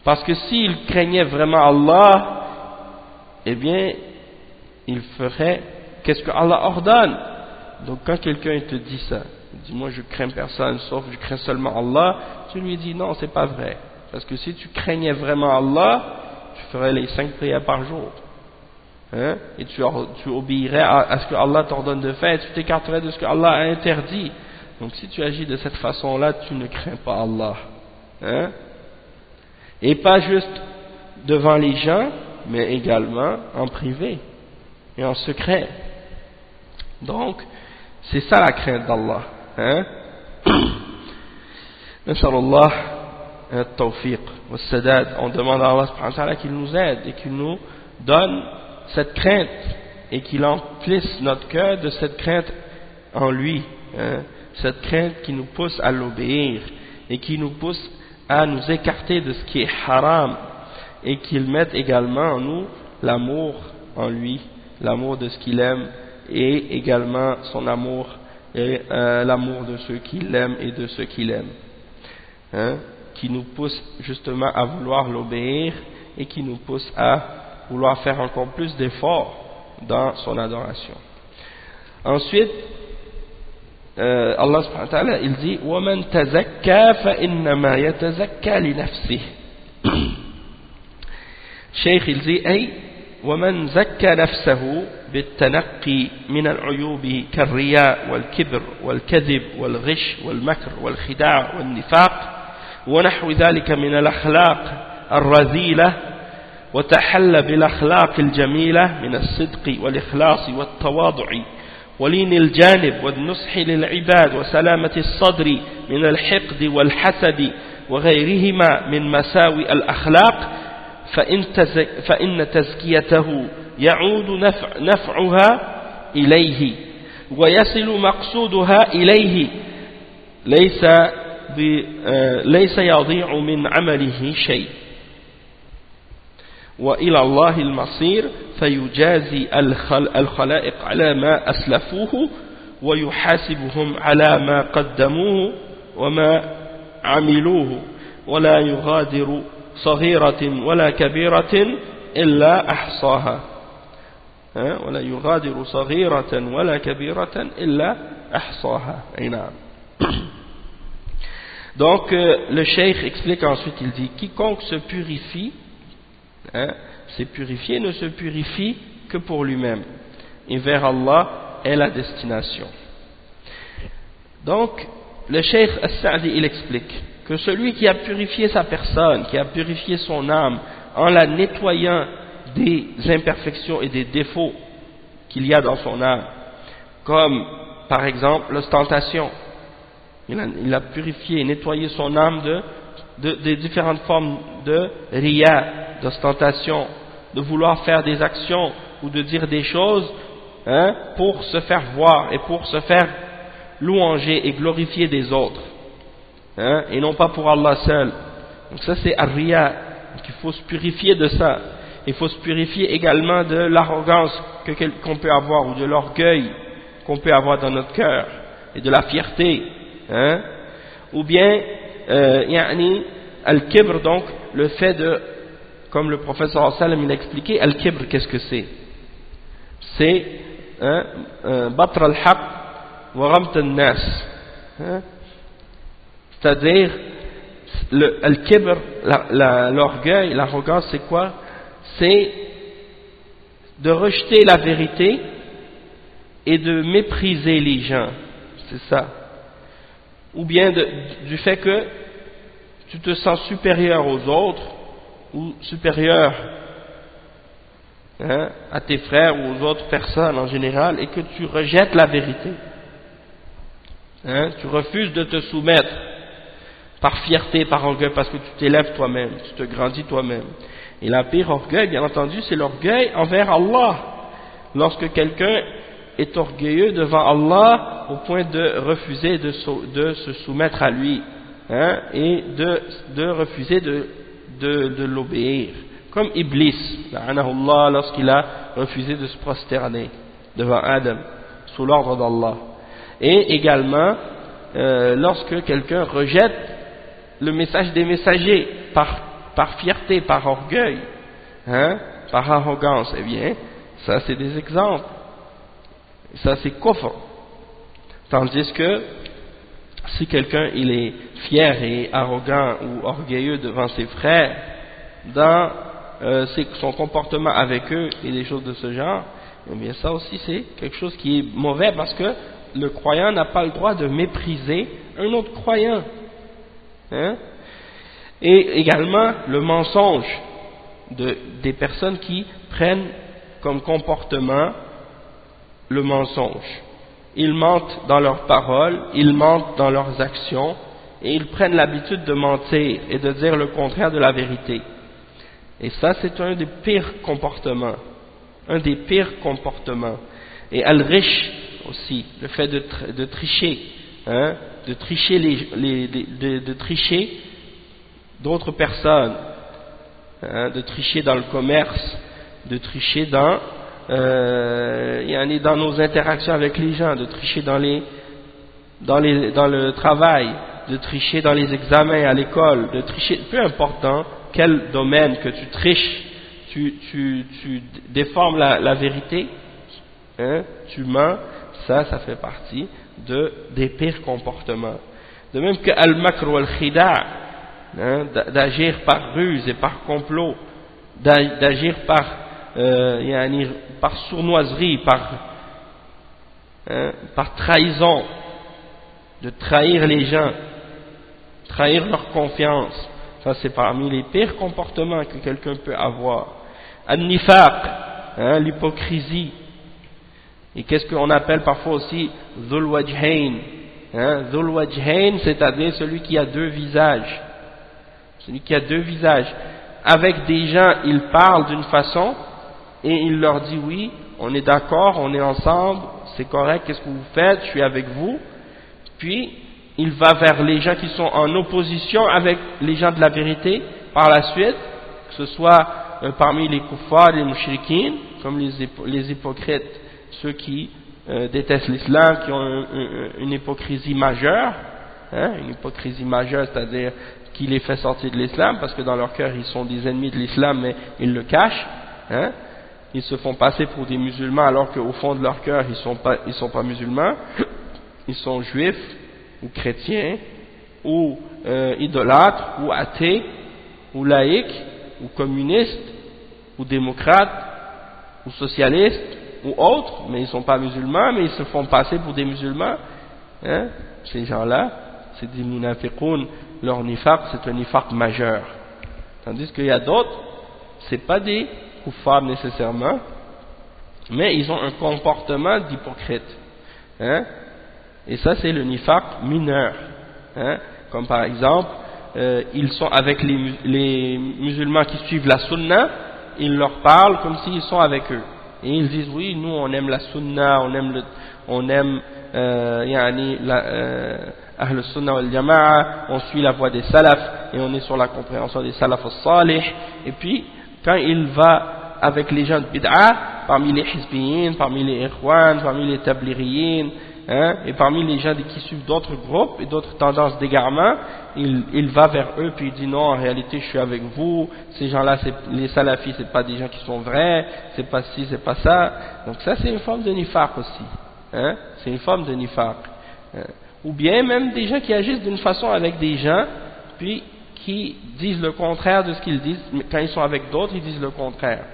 Parce que s'ils craignaient vraiment Allah, eh bien, ils feraient qu'est-ce que Allah ordonne. Donc quand quelqu'un te dit ça, il dit moi je crains personne sauf je crains seulement Allah, tu lui dis non, c'est pas vrai. Parce que si tu craignais vraiment Allah, tu ferais les 5 prières par jour. Hein? Et tu obéirais à ce que Allah t'ordonne de faire, et tu t'écarterais de ce que Allah a interdit. Donc si tu agis de cette façon-là, tu ne crains pas Allah. Hein? Et pas juste devant les gens, mais également en privé et en secret. Donc, c'est ça la crainte d'Allah. Hein? Inch'Allah, tawfiq, wa sadad. On demande à Allah subhanahu wa ta'ala qu'il nous aide et qu'il nous donne cette crainte et qu'il emplisse notre cœur de cette crainte en lui, hein, cette crainte qui nous pousse à l'obéir et qui nous pousse à nous écarter de ce qui est haram et qu'il mette également en nous l'amour en lui, l'amour de ce qu'il aime et également son amour et l'amour de ceux qui l'aiment et de ceux qu'il aime, hein, qui nous pousse justement à vouloir l'obéir et qui nous pousse à vouloir faire encore plus d'efforts dans son adoration. Ensuite, Allah subhanahu wa ta'ala, il dit وَمَنْ تَزَكَّى فَإِنَّمَا يَتَزَكَّى لِنَفْسِهِ. Cheikh il dit أي ومن زكى نفسه بالتنقي من العيوب كالرياء والكبر والكذب والغش والمكر والخداع والنفاق ونحو ذلك من الأخلاق الرذيلة وتحلى بالأخلاق الجميلة من الصدق والإخلاص والتواضع ولين الجانب والنصح للعباد وسلامة الصدر من الحقد والحسد وغيرهما من مساوئ الأخلاق فإن تزكيته يعود نفعها إليه ويصل مقصودها إليه ليس يضيع من عمله شيء وإلى الله المصير فيجازي الخلائق على ما أسلفوه ويحاسبهم على ما قدموه وما عملوه ولا يغادر صغيرة ولا كبيرة إلا أحصاها ولا يغادر صغيرة ولا كبيرة إلا أحصاها. Donc le cheikh explique ensuite, il dit quiconque se purifie, s'est purifié, ne se purifie que pour lui-même et vers Allah est la destination. Donc le cheikh As-Sa'di il explique que celui qui a purifié sa personne, qui a purifié son âme en la nettoyant des imperfections et des défauts qu'il y a dans son âme, comme par exemple l'ostentation, il a purifié et nettoyé son âme des différentes formes de riya, d'ostentation, de vouloir faire des actions ou de dire des choses pour se faire voir et pour se faire louanger et glorifier des autres, et non pas pour Allah seul. Donc ça c'est ar-riya, il faut se purifier de ça. Il faut se purifier également de l'arrogance qu'on peut avoir ou de l'orgueil qu'on peut avoir dans notre cœur et de la fierté, ou bien yani al-kibr, donc le fait de, comme le prophète sallallahu alayhi wa sallam il a expliqué, al-kibr, qu'est-ce que c'est? C'est batr al-haq wa ghamt al-nas, c'est-à-dire al-kibr, l'orgueil, l'arrogance, c'est quoi? C'est de rejeter la vérité et de mépriser les gens, c'est ça. Ou bien du fait que tu te sens supérieur aux autres ou supérieur à tes frères ou aux autres personnes en général, et que tu rejettes la vérité, tu refuses de te soumettre par fierté, par orgueil, parce que tu t'élèves toi-même, tu te grandis toi-même. Et la pire orgueil, bien entendu, c'est l'orgueil envers Allah. Lorsque quelqu'un est orgueilleux devant Allah au point de refuser de se soumettre à lui, et de refuser de l'obéir, comme Iblis, la'anahullah, lorsqu'il a refusé de se prosterner devant Adam sous l'ordre d'Allah. Et également lorsque quelqu'un rejette le message des messagers par fierté, par orgueil, par arrogance, eh bien ça c'est des exemples, ça c'est kufr. Tandis que si quelqu'un il est fier et arrogant ou orgueilleux devant ses frères dans son comportement avec eux et des choses de ce genre, eh bien ça aussi c'est quelque chose qui est mauvais, parce que le croyant n'a pas le droit de mépriser un autre croyant, et également le mensonge des personnes qui prennent comme comportement le mensonge. Ils mentent dans leurs paroles, ils mentent dans leurs actions, et ils prennent l'habitude de mentir et de dire le contraire de la vérité. Et ça, c'est un des pires comportements. Un des pires comportements. Et al-rish aussi, le fait de tricher, de tricher de tricher d'autres personnes, de tricher dans le commerce, de tricher dans nos interactions avec les gens, de tricher dans le travail, de tricher dans les examens à l'école, de tricher, peu importe dans quel domaine que tu triches, tu déformes la vérité, tu mens, ça fait partie des pires comportements. De même que al-makr wal-khida', d'agir par ruse et par complot, d'agir par sournoiserie, par trahison, de trahir les gens, trahir leur confiance. Ça c'est parmi les pires comportements que quelqu'un peut avoir. An-nifaq, l'hypocrisie. Et qu'est-ce qu'on appelle parfois aussi dhul wajhain, dhul wajhain, c'est-à-dire celui qui a deux visages. Celui qui a deux visages. Avec des gens, il parle d'une façon et il leur dit oui, on est d'accord, on est ensemble, c'est correct, qu'est-ce que vous faites, je suis avec vous. Puis il va vers les gens qui sont en opposition avec les gens de la vérité par la suite, que ce soit parmi les kuffars, les mushrikines, comme les hypocrites, ceux qui détestent l'islam, qui ont une hypocrisie majeure, une hypocrisie majeure, c'est-à-dire qui les fait sortir de l'islam, parce que dans leur cœur ils sont des ennemis de l'islam, mais ils le cachent, ils se font passer pour des musulmans alors qu'au fond de leur cœur ils sont pas musulmans, ils sont juifs ou chrétiens ou idolâtres ou athées ou laïcs ou communistes ou démocrates ou socialistes ou autres, mais ils ne sont pas musulmans, mais ils se font passer pour des musulmans. Ces gens-là, c'est des munafiqoun, leur nifaq, c'est un nifaq majeur. Tandis qu'il y a d'autres, c'est pas des kuffars nécessairement, mais ils ont un comportement d'hypocrite. Et ça, c'est le nifaq mineur. Comme par exemple, ils sont avec les musulmans qui suivent la sunna, ils leur parlent comme s'ils sont avec eux. Et ils disent oui, nous on aime la sunna, on aime Ahl Sunna wal Jama'a, on suit la voie des salafs et on est sur la compréhension des salafs as-salih. Et puis quand il va avec les gens de bid'a, parmi les hizbiyin, parmi les ikhwan, parmi les tabliriyin, et parmi les gens qui suivent d'autres groupes et d'autres tendances d'égarement, il va vers eux puis il dit non, en réalité je suis avec vous, ces gens-là, les salafis, c'est pas des gens qui sont vrais, c'est pas ci, c'est pas ça. Donc ça c'est une forme de nifaq aussi, c'est une forme de nifaq. Ou bien même des gens qui agissent d'une façon avec des gens puis qui disent le contraire de ce qu'ils disent, mais quand ils sont avec d'autres ils disent le contraire.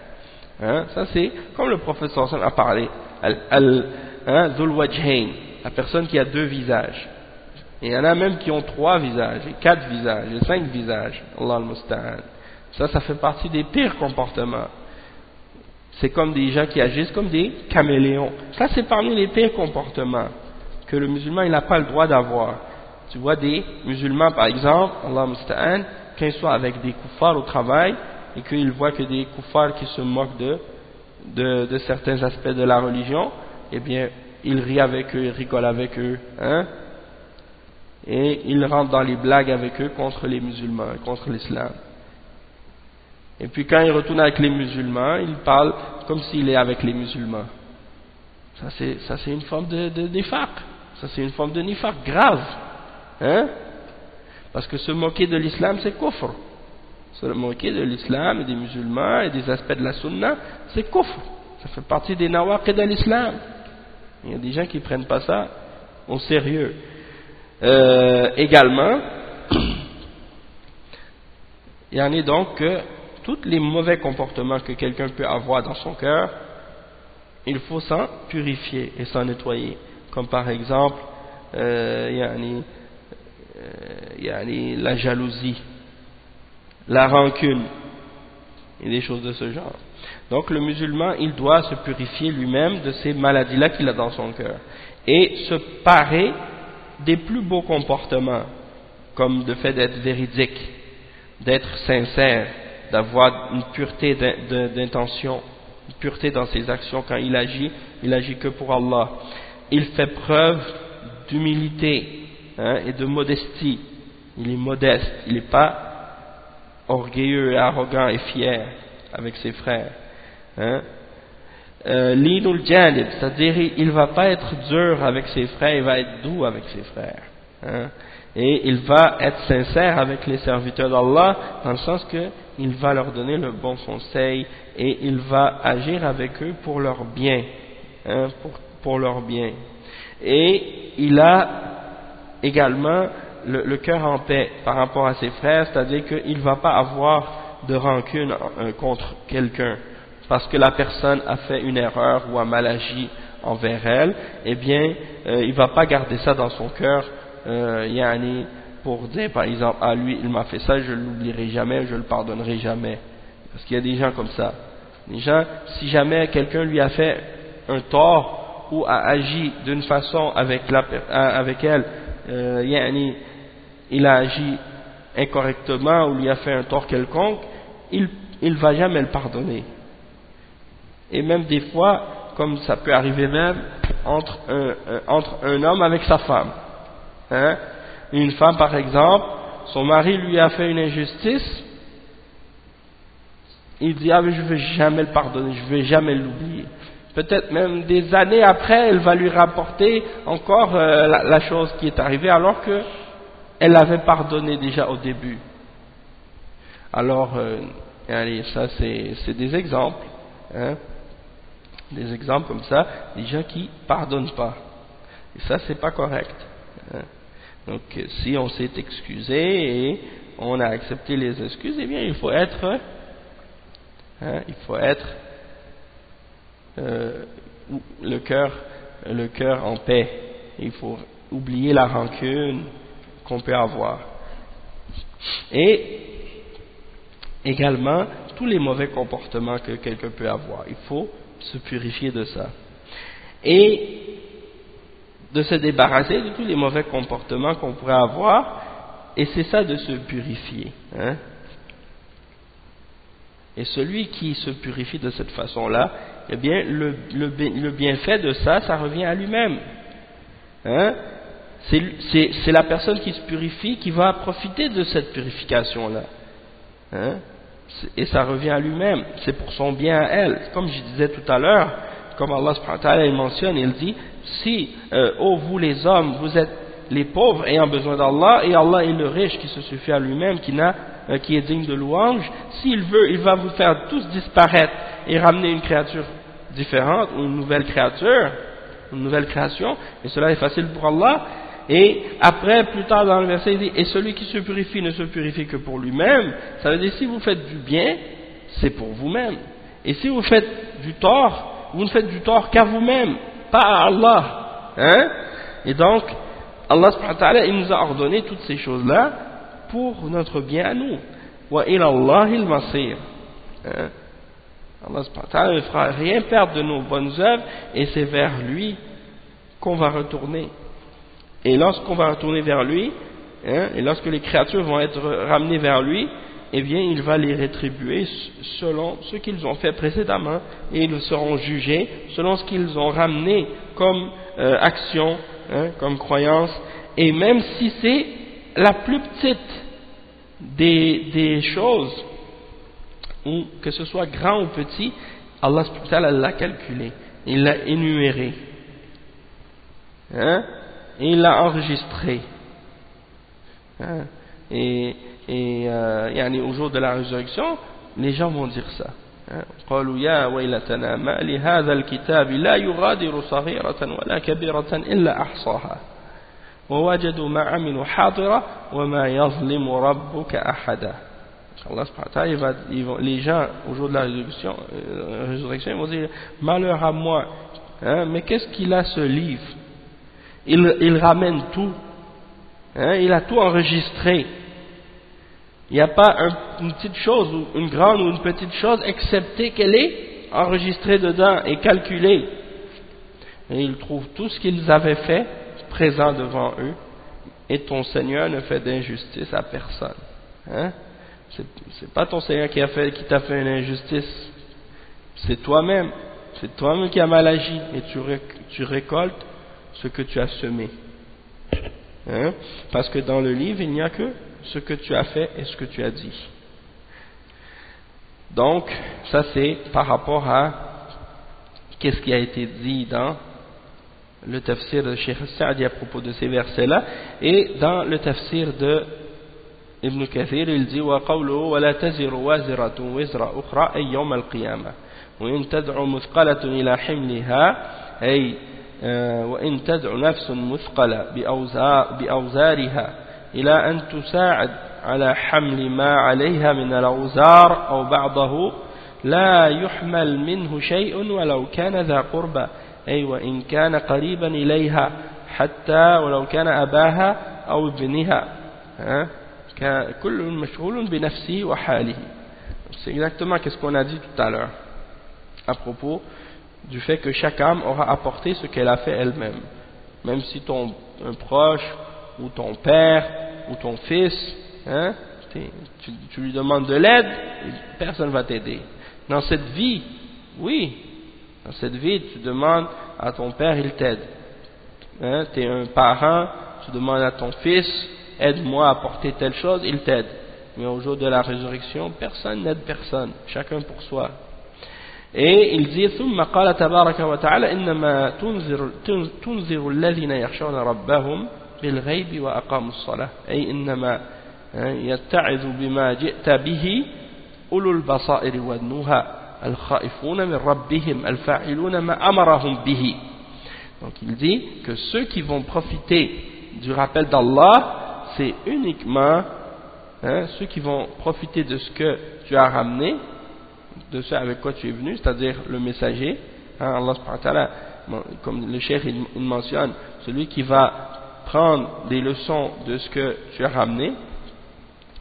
Ça c'est comme le prophète sallallahu alayhi wa sallam a parlé, Dhul Wajhain, la personne qui a deux visages. Et il y en a même qui ont 3 visages, et 4 visages, et 5 visages. Allah al-Musta'an. Ça fait partie des pires comportements. C'est comme des gens qui agissent comme des caméléons. Ça c'est parmi les pires comportements que le musulman il n'a pas le droit d'avoir. Tu vois des musulmans par exemple, Allah al-Musta'an, quand ils sont avec des kuffars au travail, et qu'ils voient que des kuffars qui se moquent de certains aspects de la religion, eh bien ils rient avec eux, ils rigolent avec eux, et ils rentrent dans les blagues avec eux contre les musulmans, contre l'islam. Et puis quand il retourne avec les musulmans, il parle comme s'il est avec les musulmans. Ça c'est une forme de nifaq. Ça c'est une forme de nifaq grave. Parce que se moquer de l'islam c'est kufr. Se moquer de l'islam et des musulmans et des aspects de la sunna, c'est kufr. Ça fait partie des nawaqid de l'islam. Il y a des gens qui ne prennent pas ça au sérieux. Également, il y en a donc que tous les mauvais comportements que quelqu'un peut avoir dans son cœur, il faut s'en purifier et s'en nettoyer. Comme par exemple, la jalousie, la rancune et des choses de ce genre. Donc le musulman, il doit se purifier lui-même de ces maladies-là qu'il a dans son cœur et se parer des plus beaux comportements, comme le fait d'être véridique, d'être sincère, d'avoir une pureté d'intention, une pureté dans ses actions. Quand il agit que pour Allah. Il fait preuve d'humilité et de modestie. Il est modeste, il n'est pas orgueilleux, arrogant et fier avec ses frères. Linul janib, c'est-à-dire il ne va pas être dur avec ses frères, il va être doux avec ses frères. Et il va être sincère avec les serviteurs d'Allah, dans le sens qu'il va leur donner le bon conseil et il va agir avec eux pour leur bien. Pour leur bien. Et il a également le cœur en paix par rapport à ses frères, c'est-à-dire qu'il ne va pas avoir de rancune contre quelqu'un parce que la personne a fait une erreur ou a mal agi envers elle. Eh bien il ne va pas garder ça dans son cœur pour dire par exemple lui il m'a fait ça, je ne l'oublierai jamais, je ne le pardonnerai jamais, parce qu'il y a des gens comme ça. Les gens, si jamais quelqu'un lui a fait un tort ou a agi d'une façon avec elle, il a agi incorrectement ou lui a fait un tort quelconque, il va jamais le pardonner. Et même des fois, comme ça peut arriver même entre un homme avec sa femme. Une femme par exemple, son mari lui a fait une injustice, il dit mais je ne vais jamais le pardonner, je ne vais jamais l'oublier. Peut-être même des années après, elle va lui rapporter encore la chose qui est arrivée alors qu'elle avait pardonné déjà au début. Alors, ça c'est des exemples, des exemples comme ça, des gens qui pardonnent pas. Et ça c'est pas correct. Donc si on s'est excusé et on a accepté les excuses, eh bien il faut être le cœur en paix. Il faut oublier la rancune qu'on peut avoir. Et également tous les mauvais comportements que quelqu'un peut avoir, il faut se purifier de ça et de se débarrasser de tous les mauvais comportements qu'on pourrait avoir et c'est ça de se purifier, hein. Et celui qui se purifie de cette façon-là, eh bien, le bienfait de ça, ça revient à lui-même. Hein? C'est la personne qui se purifie qui va profiter de cette purification-là. Hein? Et ça revient à lui-même. C'est pour son bien à elle. Comme je disais tout à l'heure, comme Allah subhanahu wa ta'ala il mentionne, il dit, si, vous les hommes, vous êtes les pauvres ayant besoin d'Allah, et Allah est le riche qui se suffit à lui-même, qui est digne de louange, s'il veut, il va vous faire tous disparaître et ramener une créature différente, ou une nouvelle créature, une nouvelle création, et cela est facile pour Allah. Et après, plus tard dans le verset, il dit, et celui qui se purifie ne se purifie que pour lui-même. Ça veut dire, si vous faites du bien, c'est pour vous-même. Et si vous faites du tort, vous ne faites du tort qu'à vous-même, pas à Allah. Hein? Et donc, Allah subhanahu wa ta'ala, il nous a ordonné toutes ces choses-là pour notre bien à nous. Wa ila Allahil masir. Allah subhanahu wa ta'ala ne fera rien perdre de nos bonnes œuvres, et c'est vers lui qu'on va retourner. Et lorsqu'on va retourner vers lui, et lorsque les créatures vont être ramenées vers lui, eh bien il va les rétribuer selon ce qu'ils ont fait précédemment, et ils seront jugés selon ce qu'ils ont ramené comme action, comme croyance, et même si c'est la plus petite des choses, ou que ce soit grand ou petit, Allah subhanahu wa ta'ala l'a calculé, il l'a énuméré, et il l'a enregistré, et au jour de la résurrection, les gens vont dire ça. قالوا يا ويلتنا ما لهذا الكتاب لا يغادر صغيرة ولا كبيرة إلا أحصاها ووجدوا ما عملوا حاضرا وما يظلم ربك أحدا. Allah subhanahu wa ta'ala, les gens au jour de la résurrection, ils vont dire malheur à moi, mais qu'est-ce qu'il a ce livre? Il ramène tout, il a tout enregistré. Il n'y a pas une petite chose, ou une grande ou une petite chose, excepté qu'elle est enregistrée dedans et calculée. Et ils trouvent tout ce qu'ils avaient fait présent devant eux, et ton Seigneur ne fait d'injustice à personne. C'est pas ton Seigneur qui t'a fait une injustice, c'est toi-même qui as mal agi, et tu récoltes ce que tu as semé. Parce que dans le livre, il n'y a que ce que tu as fait et ce que tu as dit. Donc, ça c'est par rapport à qu'est-ce qui a été dit dans le tafsir de Cheikh Sa'di à propos de ces versets-là, et dans le tafsir de Ibn Kathir, il dit وَقَوْلُهُ وَلَا تَزِرُ وَازِرَةٌ وِزْرَ أُخْرَى أي يوم القيامة وإن تدعو مثقلة إلى حملها أي وإن تدعو نفس مثقلة بأوزارها إلى أن تساعد على حمل ما عليها من الأوزار أو بعضه لا يحمل منه شيء ولو كان ذا قربى أي وإن كان قريبا إليها حتى ولو كان أباها أو ابنها كل مشغول بنفسه وحاله. C'est exactement ce qu'on a dit tout à l'heure à propos du fait que chaque âme aura apporté ce qu'elle a fait elle-même. Même si un proche ou ton père ou ton fils, tu lui demandes de l'aide, personne ne va t'aider. Dans cette vie, oui, dans cette vie, tu demandes à ton père, il t'aide. Tu es un parent, tu demandes à ton fils, aide-moi à porter telle chose, il t'aide. Mais au jour de la résurrection, personne n'aide personne, chacun pour soi. Et il dit ثم قال تبارك وتعالى إنما تنذر الذين يخشون ربهم بالغيب وأقاموا الصلاة أي إنما يتعظ بما جئت به أولو البصائر والنهى الخائفون من ربهم الفاعلون ما أمرهم به. Donc il dit que ceux qui vont profiter du rappel d'Allah, c'est uniquement ceux qui vont profiter de ce que tu as ramené, de ce avec quoi tu es venu, c'est-à-dire le messager. Allah subhanahu wa ta'ala, comme le cheikh il mentionne, celui qui va prendre des leçons de ce que tu as ramené,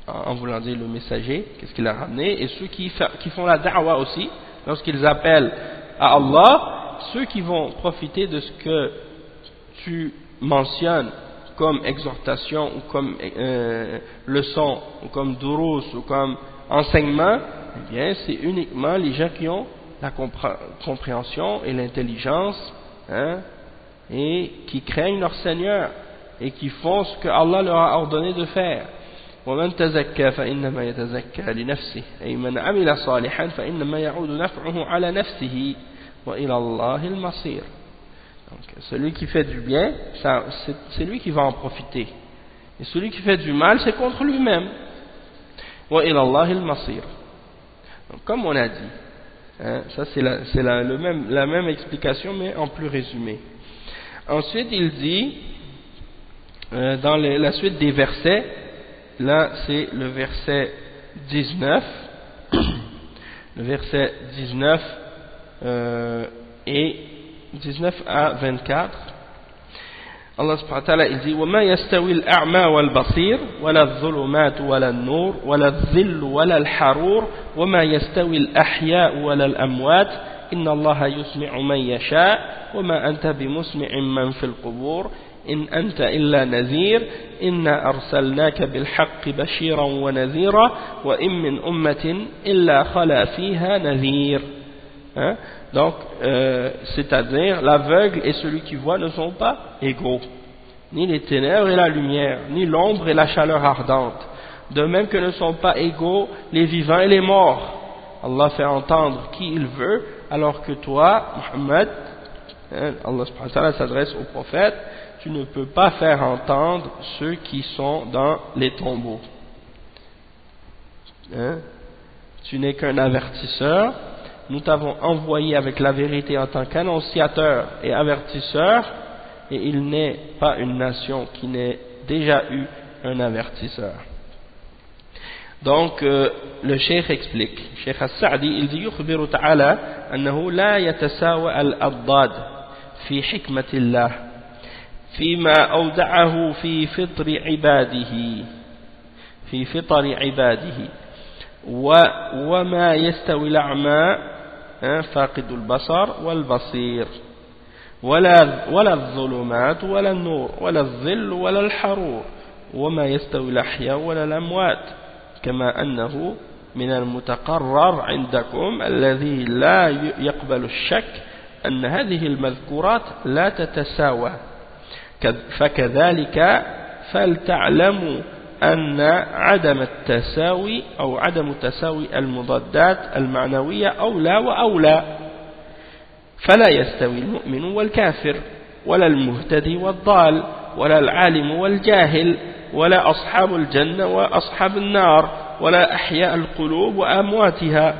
en voulant dire le messager, qu'est-ce qu'il a ramené, et ceux qui font la da'wa aussi, lorsqu'ils appellent à Allah, ceux qui vont profiter de ce que tu mentionnes comme exhortation ou comme leçon ou comme durus ou comme enseignement, eh bien c'est uniquement les gens qui ont la compréhension et l'intelligence, hein, et qui craignent leur Seigneur et qui font ce que Allah leur a ordonné de faire. ومن تزكى فإنما يتزكى لنفسه أي من عمل صالحا فإنما يعود نفعه على نفسه وإلى الله المصير. Donc, celui qui fait du bien, c'est lui qui va en profiter. Et celui qui fait du mal, c'est contre lui-même. وإلى الله المصير. Donc, comme on a dit, hein, ça c'est la même explication mais en plus résumé. Ensuite il dit dans la suite des versets, là c'est le verset 19, le verset 19 et 19 à 24. Allah subhanahu wa ta'ala il dit وَمَا يَسْتَوِي الْأَعْمَى وَالْبَصِيرُ وَلَا الظُّلُمَاتُ وَلَا النُّورُ وَلَا الظِّلُّ وَلَا الْحَرُورُ وَمَا يَسْتَوِي الْأَحْيَاءُ وَلَا الْأَمْوَاتُ إِنَّ اللَّهَ يُسْمِعُ مَن يَشَاءُ وَمَا أَنْتَ بِمُسْمِعٍ مَّن فِي الْقُبُورِ إِنْ أَنْتَ إِلَّا نَذِيرٌ إِنَّا أَرْسَلْنَاكَ بِالْحَقِّ بَشِيرًا وَنَذِيرًا وَإِن مِّنْ أُمَّةٍ إِلَّا خَلَا فِيهَا نَذِيرٌ. Donc, c'est-à-dire, l'aveugle et celui qui voit ne sont pas égaux, ni les ténèbres et la lumière, ni l'ombre et la chaleur ardente, de même que ne sont pas égaux les vivants et les morts. Allah fait entendre qui il veut, alors que toi, Muhammad, Allah subhanahu wa ta'ala s'adresse au prophète, tu ne peux pas faire entendre ceux qui sont dans les tombeaux. Tu n'es qu'un avertisseur. Nous t'avons envoyé avec la vérité en tant qu'annonciateur et avertisseur, et il n'est pas une nation qui n'ait déjà eu un avertisseur. Donc le cheikh explique, Cheikh As-Sa'di, il dit يخبر تعالى أنه لا يتساوى الأضداد في حكمة الله فيما أودعه في فطر عباده وما يستوي الأعمى فاقد البصر والبصير ولا الظلمات ولا النور ولا الظل ولا الحرور وما يستوي الأحياء ولا الأموات كما أنه من المتقرر عندكم الذي لا يقبل الشك أن هذه المذكورات لا تتساوى فكذلك فلتعلموا أن عدم التساوي أو عدم تساوي المضادات المعنوية أولى وأولى فلا يستوي المؤمن والكافر ولا المهتدي والضال ولا العالم والجاهل ولا أصحاب الجنة وأصحاب النار ولا أحياء القلوب وأمواتها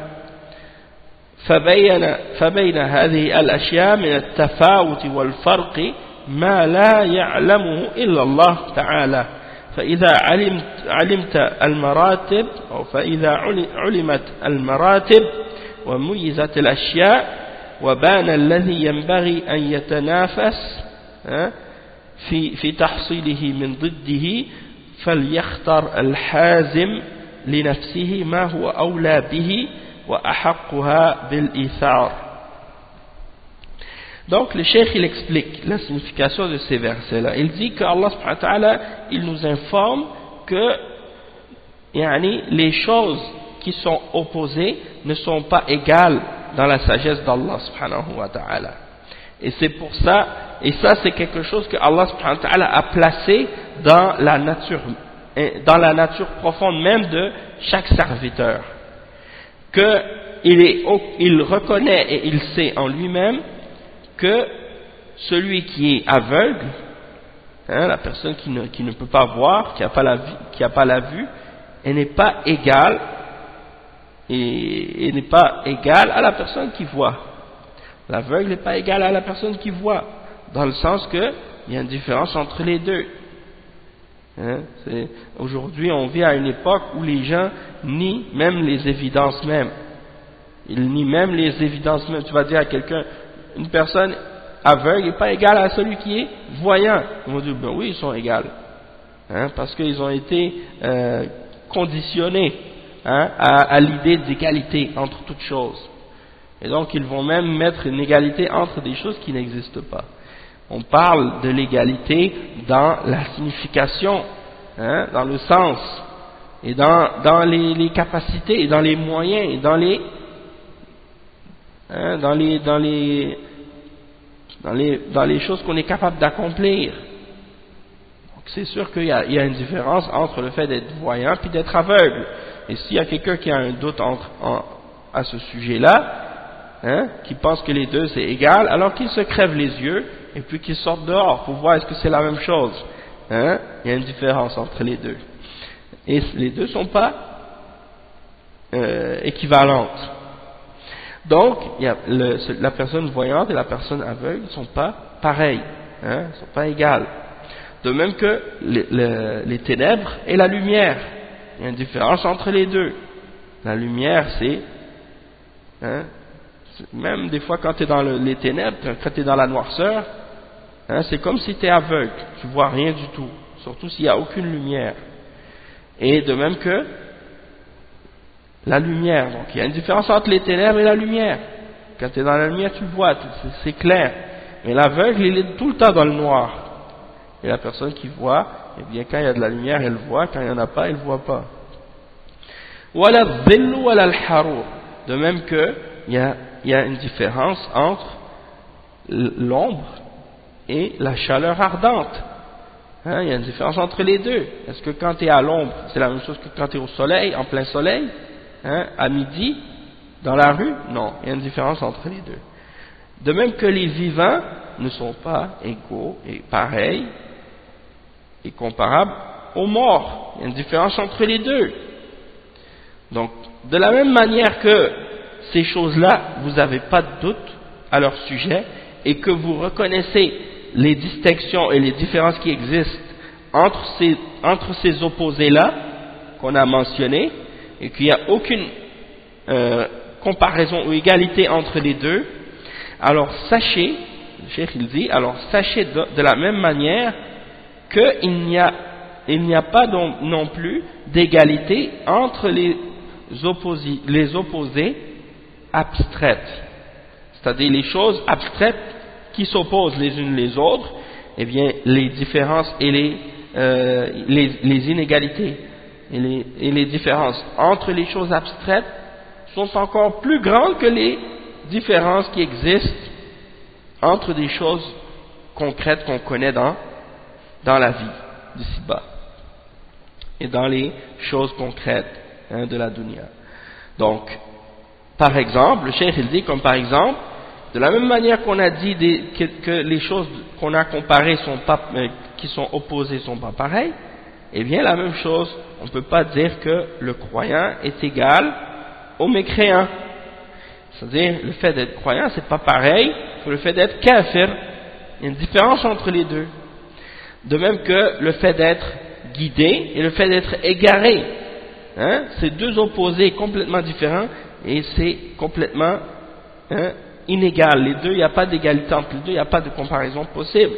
فبين هذه الأشياء من التفاوت والفرق ما لا يعلمه إلا الله تعالى فإذا علمت المراتب أو فإذا علمت المراتب وميزت الأشياء وبان الذي ينبغي أن يتنافس في تحصيله من ضده فليختر الحازم لنفسه ما هو أولى به وأحقها بالإيثار. Donc le cheikh il explique la signification de ces versets-là. Il dit que Allah subhanahu wa ta'ala il nous informe que les choses qui sont opposées ne sont pas égales dans la sagesse d'Allah subhanahu wa ta'ala. Et c'est pour ça, et ça c'est quelque chose que Allah subhanahu wa ta'ala a placé dans la nature profonde même de chaque serviteur. Il reconnaît et il sait en lui-même que celui qui est aveugle, la personne qui ne peut pas voir, qui n'a pas la vue, elle n'est pas égale et n'est pas égale à la personne qui voit. L'aveugle n'est pas égal à la personne qui voit, dans le sens que il y a une différence entre les deux. Aujourd'hui, on vit à une époque où les gens nient même les évidences même. Ils nient même les évidences même. Tu vas dire à quelqu'un, une personne aveugle n'est pas égale à celui qui est voyant. Ils vont dire, ben oui, ils sont égales. Parce qu'ils ont été conditionnés à l'idée d'égalité entre toutes choses. Et donc, ils vont même mettre une égalité entre des choses qui n'existent pas. On parle de l'égalité dans la signification, hein, dans le sens, et dans les capacités, et dans les moyens, et dans les choses qu'on est capable d'accomplir. Donc c'est sûr qu'il y a une différence entre le fait d'être voyant et d'être aveugle. Et s'il y a quelqu'un qui a un doute à ce sujet-là, hein, qui pense que les deux c'est égal, alors qu'il se crève les yeux et puis qu'il sorte dehors pour voir est-ce que c'est la même chose. Hein? Il y a une différence entre les deux. Et les deux ne sont pas équivalentes. Donc, la personne voyante et la personne aveugle ne sont pas pareilles, hein, ne sont pas égales. De même que les ténèbres et la lumière. Il y a une différence entre les deux. La lumière, c'est... Hein, même des fois quand tu es dans les ténèbres, quand tu es dans la noirceur, hein, c'est comme si tu es aveugle, tu vois rien du tout, surtout s'il n'y a aucune lumière. Et de même que la lumière, donc il y a une différence entre les ténèbres et la lumière. Quand tu es dans la lumière, tu vois, c'est clair. Mais l'aveugle, il est tout le temps dans le noir. Et la personne qui voit, eh bien quand il y a de la lumière, elle voit, quand il n'y en a pas, elle ne voit pas. Wala dhillu wala al-harur. De même que il y a une différence entre l'ombre et la chaleur ardente. Hein, il y a une différence entre les deux. Est-ce que quand tu es à l'ombre, c'est la même chose que quand tu es au soleil, en plein soleil, hein, à midi, dans la rue? Non, il y a une différence entre les deux. De même que les vivants ne sont pas égaux et pareils et comparables aux morts. Il y a une différence entre les deux. Donc, de la même manière que ces choses-là, vous n'avez pas de doute à leur sujet et que vous reconnaissez les distinctions et les différences qui existent entre ces opposés-là qu'on a mentionnés et qu'il n'y a aucune comparaison ou égalité entre les deux, alors sachez, le cheikh il dit, alors sachez de la même manière qu'il n'y a pas non plus d'égalité entre les opposés abstraites, c'est-à-dire les choses abstraites qui s'opposent les unes les autres, eh bien les différences et les inégalités et les différences entre les choses abstraites sont encore plus grandes que les différences qui existent entre des choses concrètes qu'on connaît dans la vie d'ici-bas et dans les choses concrètes, hein, de la dunya. Donc, par exemple, le cheikh il dit comme par exemple, de la même manière qu'on a dit que les choses qu'on a comparées qui sont opposées sont pas pareilles, eh bien la même chose, on ne peut pas dire que le croyant est égal au mécréant. C'est-à-dire, le fait d'être croyant, c'est pas pareil que le fait d'être kafir. Il y a une différence entre les deux. De même que le fait d'être guidé et le fait d'être égaré. Hein, c'est deux opposés complètement différents et c'est complètement inégal. Les deux, il n'y a pas d'égalité entre les deux, il n'y a pas de comparaison possible.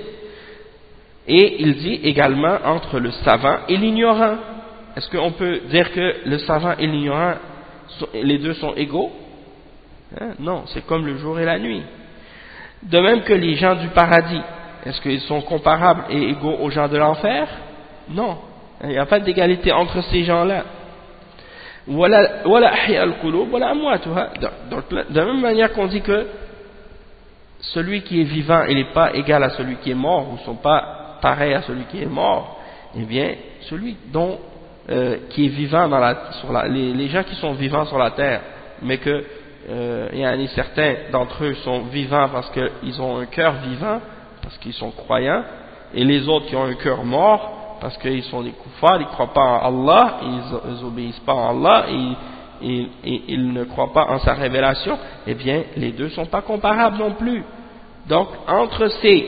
Et il dit également entre le savant et l'ignorant. Est-ce qu'on peut dire que le savant et l'ignorant, les deux sont égaux? Hein? Non, c'est comme le jour et la nuit. De même que les gens du paradis, est-ce qu'ils sont comparables et égaux aux gens de l'enfer? Non, il n'y a pas d'égalité entre ces gens-là. Donc, de la même manière qu'on dit que celui qui est vivant, il n'est pas égal à celui qui est mort, ou ne sont pas pareils à celui qui est mort, eh bien, celui qui est vivant les gens qui sont vivants sur la terre, mais que certains d'entre eux sont vivants parce qu'ils ont un cœur vivant, parce qu'ils sont croyants, et les autres qui ont un cœur mort, parce qu'ils sont des koufars, ils ne croient pas en Allah, ils n'obéissent pas en Allah, et ils ne croient pas en sa révélation, eh bien, les deux ne sont pas comparables non plus. Donc, entre ces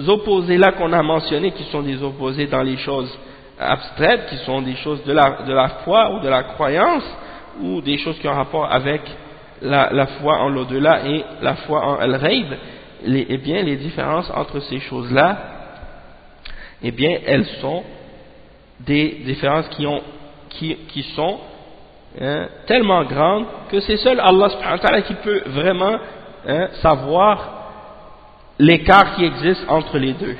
opposés-là qu'on a mentionnés, qui sont des opposés dans les choses abstraites, qui sont des choses de la foi ou de la croyance, ou des choses qui ont rapport avec la foi en l'au-delà et la foi en al-Ghaib, eh bien, les différences entre ces choses-là, eh bien, elles sont des différences qui sont tellement grandes que c'est seul Allah subhanahu wa ta'ala qui peut vraiment savoir l'écart qui existe entre les deux.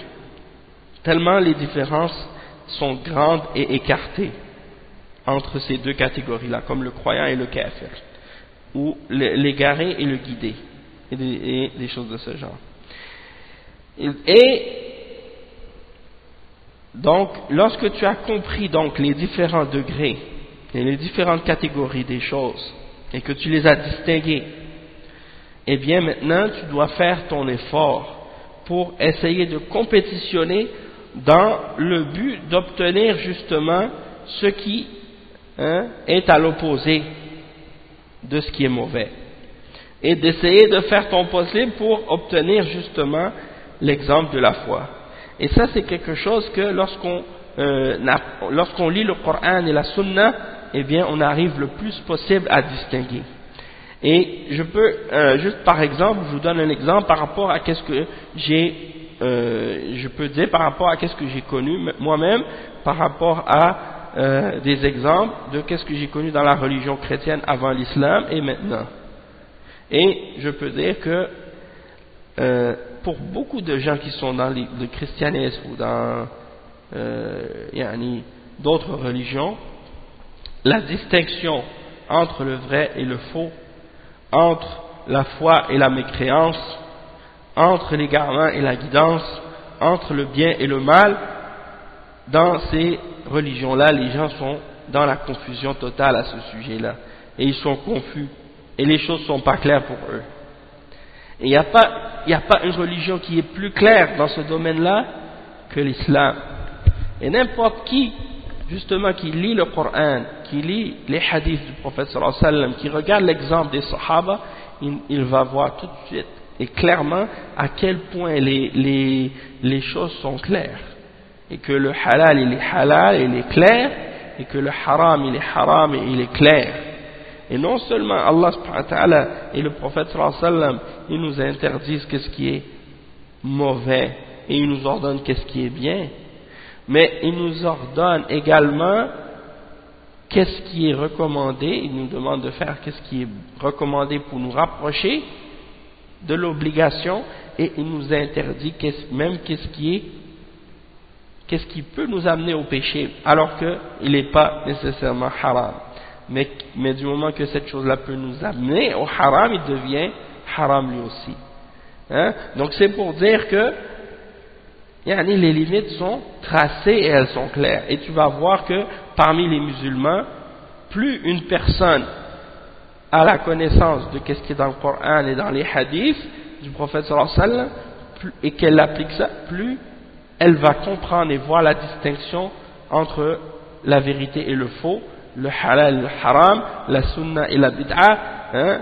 Tellement les différences sont grandes et écartées entre ces deux catégories-là, comme le croyant et le kafir, ou l'égaré et le guidé, et des choses de ce genre. Et donc, lorsque tu as compris donc les différents degrés et les différentes catégories des choses, et que tu les as distinguées, eh bien maintenant tu dois faire ton effort pour essayer de compétitionner dans le but d'obtenir justement ce qui est à l'opposé de ce qui est mauvais, et d'essayer de faire ton possible pour obtenir justement l'exemple de la foi. Et ça c'est quelque chose que lorsqu'on lit le Coran et la Sunna, eh bien on arrive le plus possible à distinguer. Et je peux juste par exemple, je vous donne un exemple par rapport à qu'est-ce que je peux dire par rapport à qu'est-ce que j'ai connu moi-même, par rapport à des exemples de qu'est-ce que j'ai connu dans la religion chrétienne avant l'islam et maintenant. Et je peux dire que pour beaucoup de gens qui sont dans le christianisme ou dans d'autres religions, la distinction entre le vrai et le faux, entre la foi et la mécréance, entre l'égarement et la guidance, entre le bien et le mal, dans ces religions-là, les gens sont dans la confusion totale à ce sujet-là, et ils sont confus, et les choses ne sont pas claires pour eux. Et il n'y a pas une religion qui est plus claire dans ce domaine-là que l'islam. Et n'importe qui, justement, qui lit le Coran, qui lit les hadiths du prophète sallallahu alayhi wa sallam, qui regarde l'exemple des sahaba, il va voir tout de suite et clairement à quel point les choses sont claires. Et que le halal il est halal, il est clair, et que le haram il est haram et il est clair. Et non seulement Allah subhanahu wa ta'ala et le prophète sallallahu alayhi wa sallam, ils nous interdisent qu'est-ce qui est mauvais et ils nous ordonnent qu'est-ce qui est bien, mais ils nous ordonnent également qu'est-ce qui est recommandé, ils nous demandent de faire qu'est-ce qui est recommandé pour nous rapprocher de l'obligation, et il nous interdit même qu'est-ce qui peut nous amener au péché, alors qu'il n'est pas nécessairement haram. Mais du moment que cette chose-là peut nous amener au haram, il devient haram lui aussi. Donc c'est pour dire que les limites sont tracées et elles sont claires. Et tu vas voir que parmi les musulmans, plus une personne a la connaissance de ce qui est dans le Coran et dans les hadiths du prophète sallallahu alayhi wa sallam, et qu'elle applique ça, plus elle va comprendre et voir la distinction entre la vérité et le faux, le halal et le haram, la sunna et la bid'a,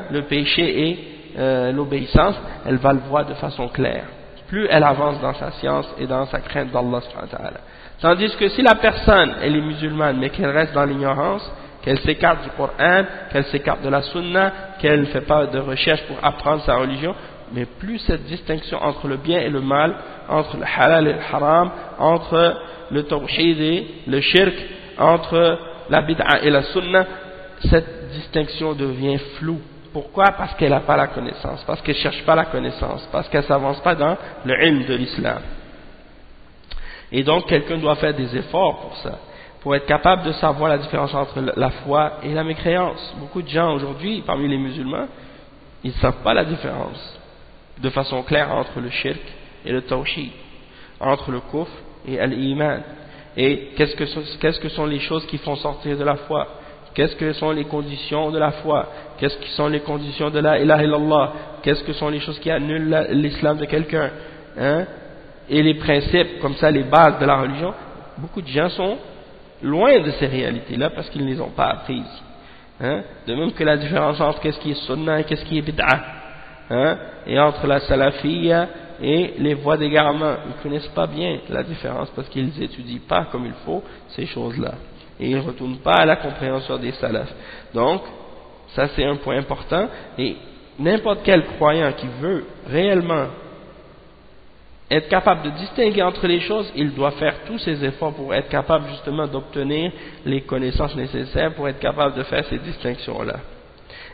le péché et l'obéissance. Elle va le voir de façon claire. Plus elle avance dans sa science et dans sa crainte d'Allah subhanahu wa ta'ala. Tandis que si la personne elle est musulmane mais qu'elle reste dans l'ignorance, qu'elle s'écarte du Coran, qu'elle s'écarte de la sunna, qu'elle ne fait pas de recherche pour apprendre sa religion, mais plus cette distinction entre le bien et le mal, entre le halal et le haram, entre le tawhid et le shirk, entre la bid'a et la sunna, cette distinction devient floue. Pourquoi? Parce qu'elle n'a pas la connaissance, parce qu'elle ne cherche pas la connaissance, parce qu'elle ne s'avance pas dans le ilm de l'islam. Et donc quelqu'un doit faire des efforts pour ça, pour être capable de savoir la différence entre la foi et la mécréance. Beaucoup de gens aujourd'hui, parmi les musulmans, ils ne savent pas la différence de façon claire entre le shirk et le tawhid, entre le kufr et l'iman. Et qu'est-ce que sont les choses qui font sortir de la foi? Qu'est-ce que sont les conditions de la foi? Qu'est-ce que sont les conditions de la ilaha illallah? Qu'est-ce que sont les choses qui annulent l'islam de quelqu'un? Et les principes, comme ça, les bases de la religion. Beaucoup de gens sont loin de ces réalités-là parce qu'ils ne les ont pas apprises. De même que la différence entre qu'est-ce qui est sunna et qu'est-ce qui est bid'a. Et entre la salafiyya et les voies d'égarement. Ils ne connaissent pas bien la différence parce qu'ils n'étudient pas comme il faut ces choses-là. Et ils ne retournent pas à la compréhension des salafs. Donc, ça c'est un point important. Et n'importe quel croyant qui veut réellement être capable de distinguer entre les choses, il doit faire tous ses efforts pour être capable justement d'obtenir les connaissances nécessaires pour être capable de faire ces distinctions-là.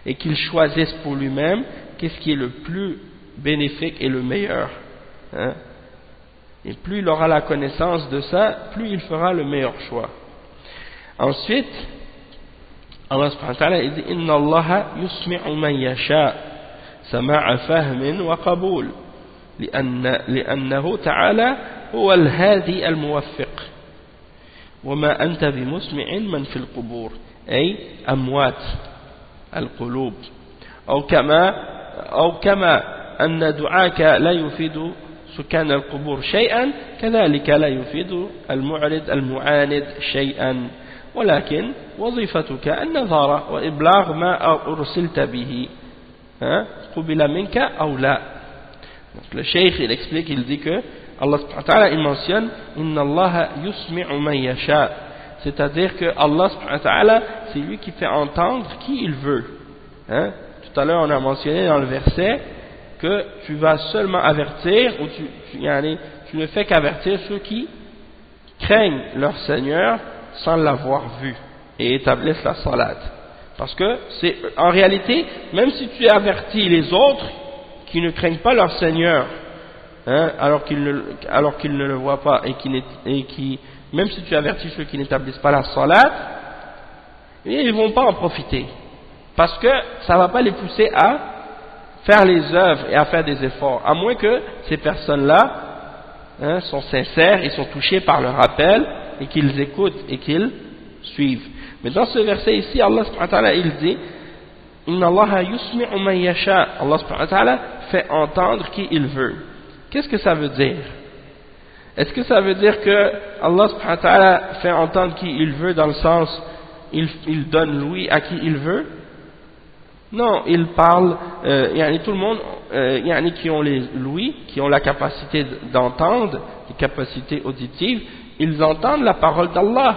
Et qu'il choisisse pour lui-même qu'est-ce qui est le plus bénéfique et le meilleur Hein? Et plus il aura la connaissance de ça, plus il fera le meilleur choix. Ensuite, Allah subhanahu wa ta'ala dit Inna Allah yusmi'u man yasha sama'a fahmin wa qabul لأنه تعالى هو الهادي الموفق وما أنت بمسمع من في القبور أي أموات القلوب أو كما أن دعاك لا يفيد سكان القبور شيئا كذلك لا يفيد المعرض المعاند شيئا ولكن وظيفتك النظارة وإبلاغ ما أرسلت به قبل منك أو لا. Donc le cheikh il explique, il dit que Allah subhanahu wa ta'ala il mentionne Inna Allah yusmi'u man yasha, c'est-à-dire que Allah subhanahu wa ta'ala c'est lui qui fait entendre qui il veut. Tout à l'heure on a mentionné dans le verset que tu vas seulement avertir ou tu ne fais qu'avertir ceux qui craignent leur Seigneur sans l'avoir vu et établissent la salat. Parce que c'est en réalité, même si tu avertis les autres qui ne craignent pas leur Seigneur, alors qu'ils ne le voient pas et qui même si tu avertis ceux qui n'établissent pas la salat, ils ne vont pas en profiter. Parce que ça ne va pas les pousser à faire les œuvres et à faire des efforts, à moins que ces personnes-là sont sincères et sont touchés par le rappel et qu'ils écoutent et qu'ils suivent. Mais dans ce verset ici, Allah subhanahu wa ta'ala il dit Inna Allah yusmi'u man yasha, Allah subhanahu wa ta'ala fait entendre qui il veut. Qu'est-ce que ça veut dire? Est-ce que ça veut dire que Allah subhanahu wa ta'ala fait entendre qui il veut dans le sens il donne l'ouïe à qui il veut? Non, il parle, tout le monde qui ont les l'ouïe, qui ont la capacité d'entendre, les capacités auditives, ils entendent la parole d'Allah,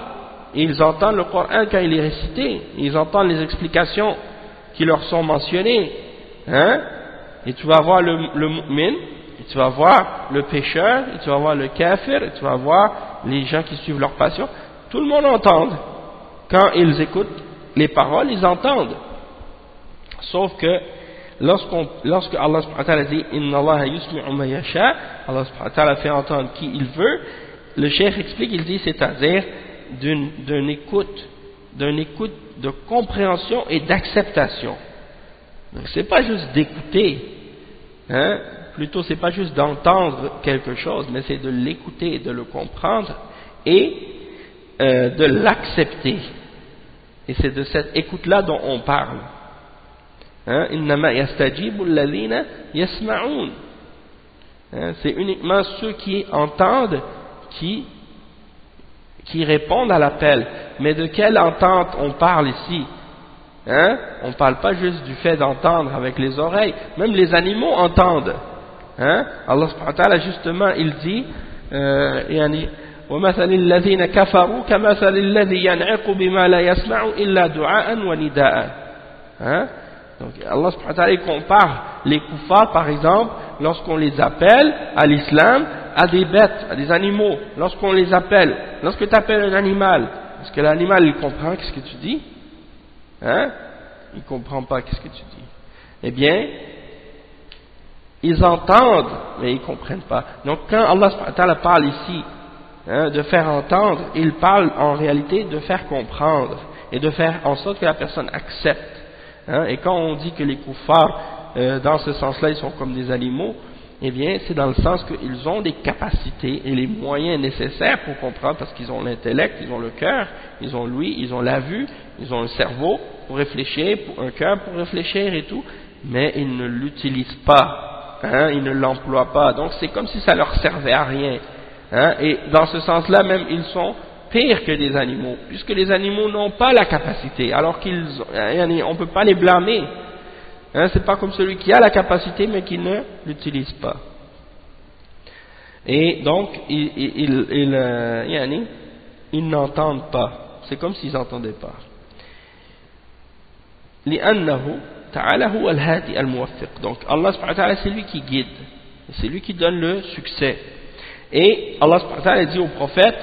et ils entendent le Coran quand il est récité, ils entendent les explications qui leur sont mentionnées, et tu vas voir le mu'min, et tu vas voir le pécheur, et tu vas voir le kafir, et tu vas voir les gens qui suivent leur passion, tout le monde entend, quand ils écoutent les paroles, ils entendent. Sauf que lorsque Allah subhanahu wa ta'ala dit Inna Allah yusmi'u man yasha, Allah subhanahu wa ta'ala fait entendre qui il veut, le cheikh explique, il dit c'est-à-dire d'une écoute de compréhension et d'acceptation. Donc c'est pas juste d'écouter, plutôt c'est pas juste d'entendre quelque chose, mais c'est de l'écouter, de le comprendre et de l'accepter. Et c'est de cette écoute-là dont on parle. Innama yastajibu alladhina yasma'un. C'est uniquement ceux qui entendent qui répondent à l'appel. Mais de quelle entente on parle ici? On ne parle pas juste du fait d'entendre avec les oreilles. Même les animaux entendent. Allah subhanahu wa ta'ala justement il dit وَمَثَلِ الَّذِينَ كَفَرُوا كَمَثَلِ الَّذِي يَنْعِقُ بِمَا لَا يَسْمَعُ إِلَّا دُعَاءً وَنِدَاءً. Donc Allah subhanahu wa ta'ala il compare les kuffars par exemple lorsqu'on les appelle à l'islam à des bêtes, à des animaux. Lorsqu'on les appelle, lorsque tu appelles un animal, est-ce que l'animal il comprend qu'est-ce que tu dis? Il ne comprend pas qu'est-ce que tu dis. Eh bien, ils entendent, mais ils ne comprennent pas. Donc quand Allah subhanahu wa ta'ala parle ici de faire entendre, il parle en réalité de faire comprendre et de faire en sorte que la personne accepte. Et quand on dit que les kuffars, dans ce sens-là, ils sont comme des animaux, eh bien, c'est dans le sens qu'ils ont des capacités et les moyens nécessaires pour comprendre, parce qu'ils ont l'intellect, ils ont le cœur, ils ont l'ouïe, ils ont la vue, ils ont le cerveau pour réfléchir, un cœur pour réfléchir et tout, mais ils ne l'utilisent pas, ils ne l'emploient pas. Donc, c'est comme si ça leur servait à rien. Et dans ce sens-là, même, ils sont pires que des animaux, puisque les animaux n'ont pas la capacité, alors on ne peut pas les blâmer. C'est pas comme celui qui a la capacité mais qui ne l'utilise pas. Et donc ils n'entendent pas. C'est comme s'ils n'entendaient pas. لأنه تعالى هو الهادي الموفق. Donc Allah subhanahu wa ta'ala c'est lui qui guide, c'est lui qui donne le succès. Et Allah subhanahu wa ta'ala dit au prophète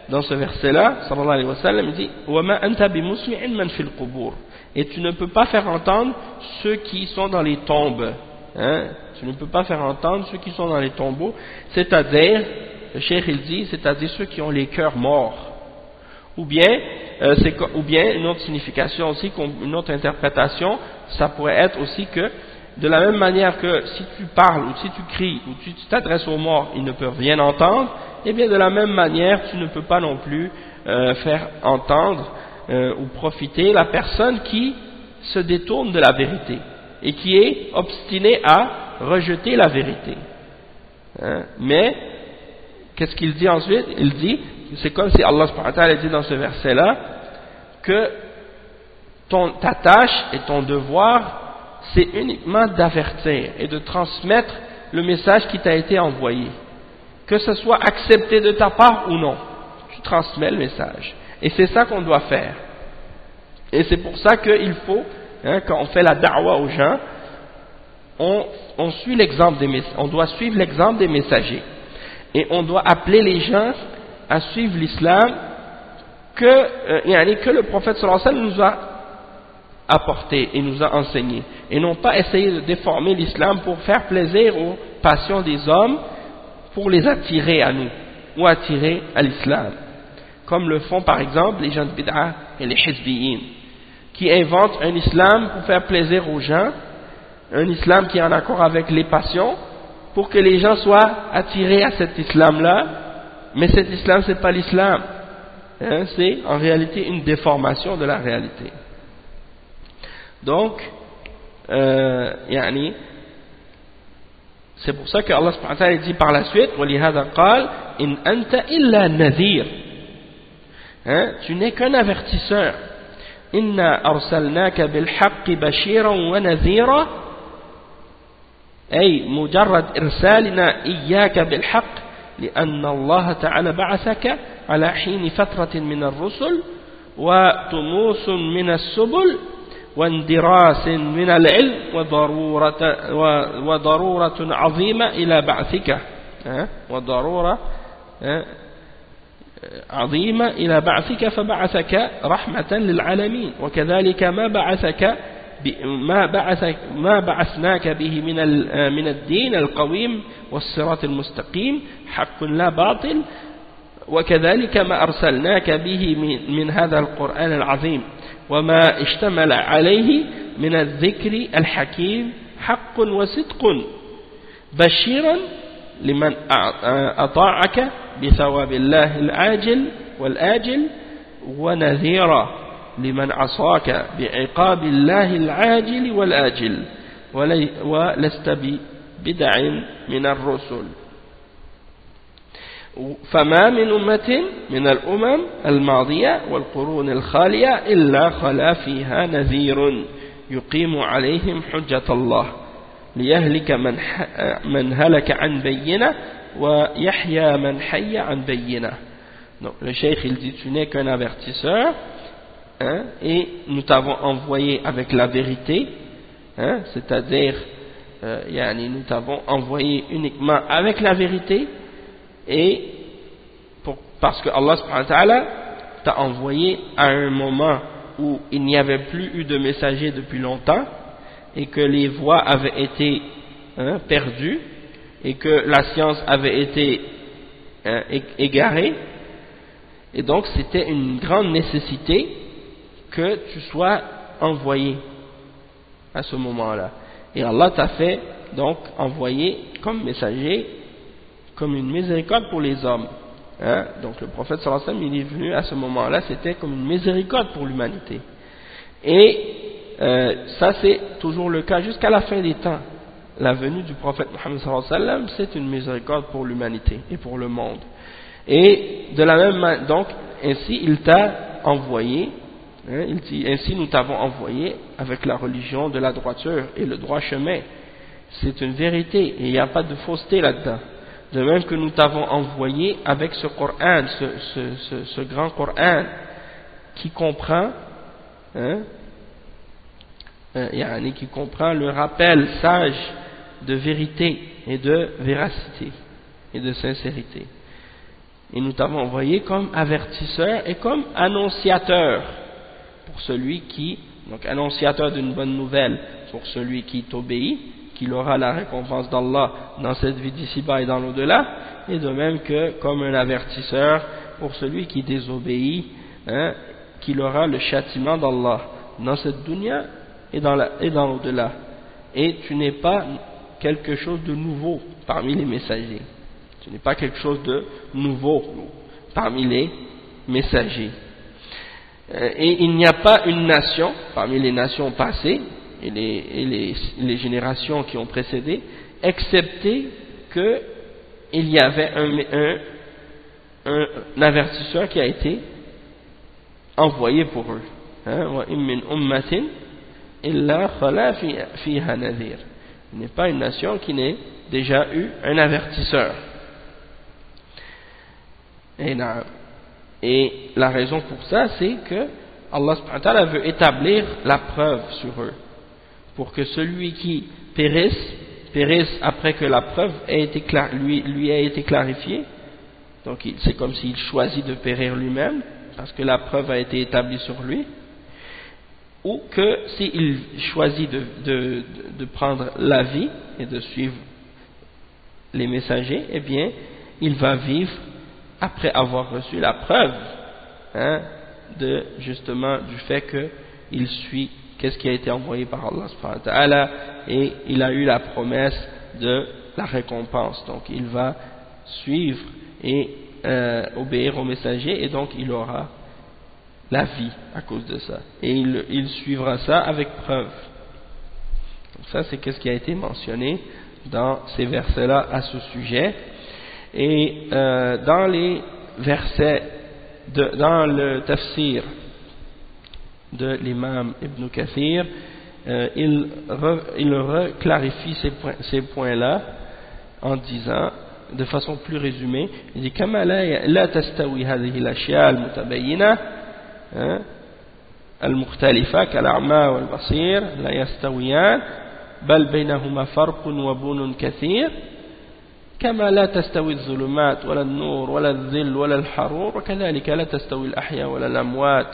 dans ce verset-là, sallallahu alayhi wa sallam, il dit وَمَا أَنْتَ بِمُسْمِعٍ مَنْ فِي الْقُبُورِ. Et tu ne peux pas faire entendre ceux qui sont dans les tombes. hein, tu ne peux pas faire entendre ceux qui sont dans les tombeaux, c'est-à-dire, le cheikh il dit, c'est-à-dire ceux qui ont les cœurs morts. Ou bien une autre signification aussi, une autre interprétation, ça pourrait être aussi que, de la même manière que si tu parles ou si tu cries ou tu t'adresses aux morts, ils ne peuvent rien entendre, et bien de la même manière, tu ne peux pas non plus faire entendre ou profiter la personne qui se détourne de la vérité et qui est obstinée à rejeter la vérité. Hein? Mais qu'est-ce qu'il dit ensuite? Il dit, c'est comme si Allah subhanahu wa ta'ala dit dans ce verset-là que ta tâche et ton devoir, c'est uniquement d'avertir et de transmettre le message qui t'a été envoyé. Que ce soit accepté de ta part ou non, tu transmets le message. Et c'est ça qu'on doit faire. Et c'est pour ça qu'il faut, hein, quand on fait la da'wa aux gens, on suit l'exemple on doit suivre l'exemple des messagers. Et on doit appeler les gens à suivre l'islam que le prophète sallallahu alayhi wa sallam nous a apporté et nous a enseigné. Et non pas essayer de déformer l'islam pour faire plaisir aux passions des hommes, pour les attirer à nous, ou attirer à l'islam. Comme le font par exemple les gens de bid'a et les hizbiyin, qui inventent un islam pour faire plaisir aux gens, un islam qui est en accord avec les passions, pour que les gens soient attirés à cet islam-là, mais cet islam c'est pas l'islam, hein, c'est en réalité une déformation de la réalité. Donc, c'est pour ça que Allah subhanahu wa ta'ala dit par la suite, وَلِهَذَا قَالْ إِنْ أَنْتَ إِلَّا نَذِيرٌ, hein, tu n'es qu'un avertisseur. إِنَّا أَرْسَلْنَاكَ بِالْحَقِّ بَشِيرًا وَنَذِيرًا, أي مجرد إرسالنا إياك بالحق لأن الله تعالى بعثك على حين فترة من الرسل وطموس من السبل واندراس من العلم وضرورة عظيمة إلى بعثك وضرورة عظيمة إلى بعثك فبعثك رحمة للعالمين وكذلك ما بعثناك به من الدين القويم والصراط المستقيم حق لا باطل وكذلك ما أرسلناك به من هذا القرآن العظيم وما اشتمل عليه من الذكر الحكيم حق وصدق بشيرا لمن أطاعك بثواب الله العاجل والآجل ونذيرا لمن عصاك بعقاب الله العاجل والآجل ولست ببدع من الرسل فما من أمة من الأمم الماضية والقرون الخالية إلا خلا فيها نذير يقيم عليهم حجة الله ليهلك من هلك عن بينة ويحيى من حي عن بينة. Donc le cheikh il dit tu n'es qu'un avertisseur, hein, et nous t'avons envoyé avec la vérité, hein, c'est-à-dire nous t'avons envoyé uniquement avec la vérité, et parce que Allah subhanahu wa ta'ala t'a envoyé à un moment où il n'y avait plus eu de messagers depuis longtemps et que les voies avaient été perdues et que la science avait été égarée, et donc c'était une grande nécessité que tu sois envoyé à ce moment-là. Et Allah t'a fait donc envoyer comme messager, comme une miséricorde pour les hommes. Hein? Donc le prophète sallallahu alayhi wa sallam, il est venu à ce moment-là, c'était comme une miséricorde pour l'humanité. Et ça c'est toujours le cas jusqu'à la fin des temps. La venue du prophète Muhammad sallallahu alayhi wa sallam, c'est une miséricorde pour l'humanité et pour le monde. Et de la même manière, donc ainsi il t'a envoyé, hein, il dit ainsi nous t'avons envoyé avec la religion de la droiture et le droit chemin. C'est une vérité et il n'y a pas de fausseté là-dedans. De même que nous t'avons envoyé avec ce Coran, ce grand Coran qui comprend, qui comprend le rappel sage de vérité et de véracité et de sincérité. Et nous t'avons envoyé comme avertisseur et comme annonciateur pour celui qui, donc annonciateur d'une bonne nouvelle pour celui qui t'obéit, qu'il aura la récompense d'Allah dans cette vie d'ici-bas et dans l'au-delà, et de même que comme un avertisseur pour celui qui désobéit, qu'il aura le châtiment d'Allah dans cette dunya et dans l'au-delà. Et tu n'es pas quelque chose de nouveau parmi les messagers. Tu n'es pas quelque chose de nouveau parmi les messagers. Et il n'y a pas une nation parmi les nations passées et les générations qui ont précédé, excepté qu'il y avait un avertisseur qui a été envoyé pour eux. وَإِن مِّنْ أُمَّةٍ إِلَّا خَلَا فِيهَا نَذِيرٌ. Il n'est pas une nation qui n'ait déjà eu un avertisseur. Et la raison pour ça, c'est que Allah subhanahu wa ta'ala veut établir la preuve sur eux, pour que celui qui périsse après que la preuve lui a été clarifiée. Donc c'est comme s'il choisit de périr lui-même, parce que la preuve a été établie sur lui, ou que s'il choisit de prendre la vie et de suivre les messagers, eh bien il va vivre après avoir reçu la preuve justement du fait qu'il suit qu'est-ce qui a été envoyé par Allah subhanahu wa ta'ala, et il a eu la promesse de la récompense. Donc il va suivre et obéir au messager, et donc il aura la vie à cause de ça, et il suivra ça avec preuve. Donc ça, c'est ce qui a été mentionné dans ces versets-là à ce sujet. Et dans les versets dans le tafsir de l'imam Ibn Kathir, il reclarifie ces points-là en disant de façon plus résumée, il dit كما لا تستوي هذه الأشياء المتبينة المختلفة كالأعمى والبصير لا يستويان بل بينهما فرق وبون كثير كما لا تستوي الظلمات ولا النور ولا الظل ولا الحرور وكذلك لا تستوي الأحياء ولا الأموات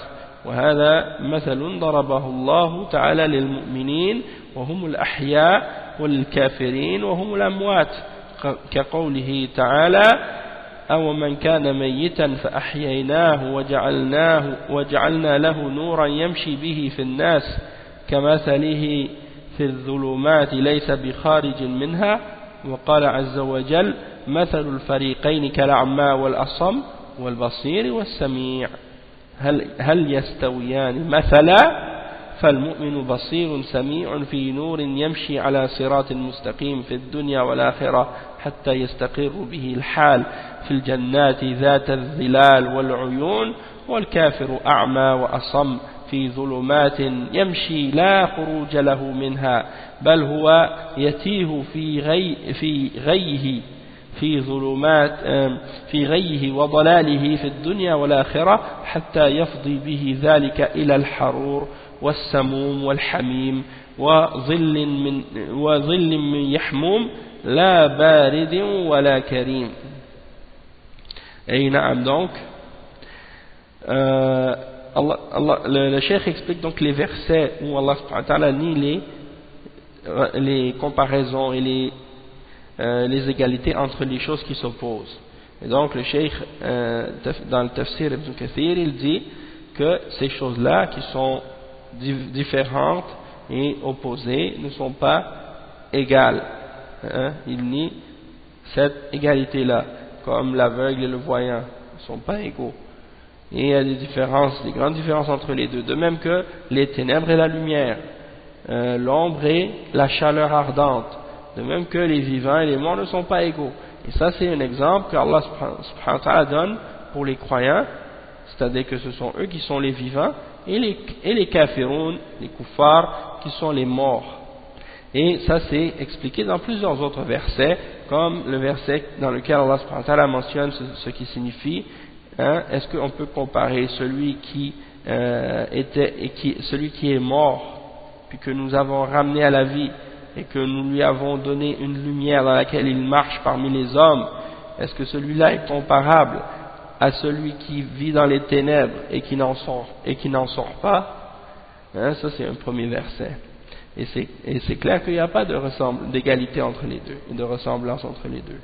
وهذا مثل ضربه الله تعالى للمؤمنين وهم الأحياء والكافرين وهم الأموات كقوله تعالى أو من كان ميتا فأحييناه وجعلنا له نورا يمشي به في الناس كمثله في الظلمات ليس بخارج منها وقال عز وجل مثل الفريقين كالأعمى والأصم والبصير والسميع هل يستويان مثلا فالمؤمن بصير سميع في نور يمشي على صراط مستقيم في الدنيا والآخرة حتى يستقر به الحال في الجنات ذات الظلال والعيون والكافر أعمى وأصم في ظلمات يمشي لا خروج له منها بل هو يتيه في غيه وضلاله في الدنيا والآخرة حتى يفضي به ذلك إلى الحرور والسموم والحميم وظل من يحموم لا بارد ولا كريم. Et naam, donc le cheikh explique donc les versets où Allah subhanahu wa ta'ala nie les comparaisons et les égalités entre les choses qui s'opposent. Et donc le cheikh dans le tafsir Ibn Kathir, il dit que ces choses-là qui sont différentes et opposées ne sont pas égales. Il nie cette égalité-là, comme l'aveugle et le voyant ne sont pas égaux. Et il y a des grandes différences entre les deux. De même que les ténèbres et la lumière, l'ombre et la chaleur ardente. De même que les vivants et les morts ne sont pas égaux. Et ça, c'est un exemple que Allah subhanahu wa ta'ala donne pour les croyants, c'est-à-dire que ce sont eux qui sont les vivants, et les kafiroun, les kuffars, qui sont les morts. Et ça, c'est expliqué dans plusieurs autres versets, comme le verset dans lequel Allah subhanahu wa ta'ala mentionne ce qui signifie, est-ce qu'on peut comparer celui qui est mort, puis que nous avons ramené à la vie, et que nous lui avons donné une lumière dans laquelle il marche parmi les hommes, est-ce que celui-là est comparable à celui qui vit dans les ténèbres et qui n'en sort pas? Ça, c'est un premier verset. Et c'est clair qu'il n'y a pas d'égalité entre les deux, et de ressemblance entre les deux.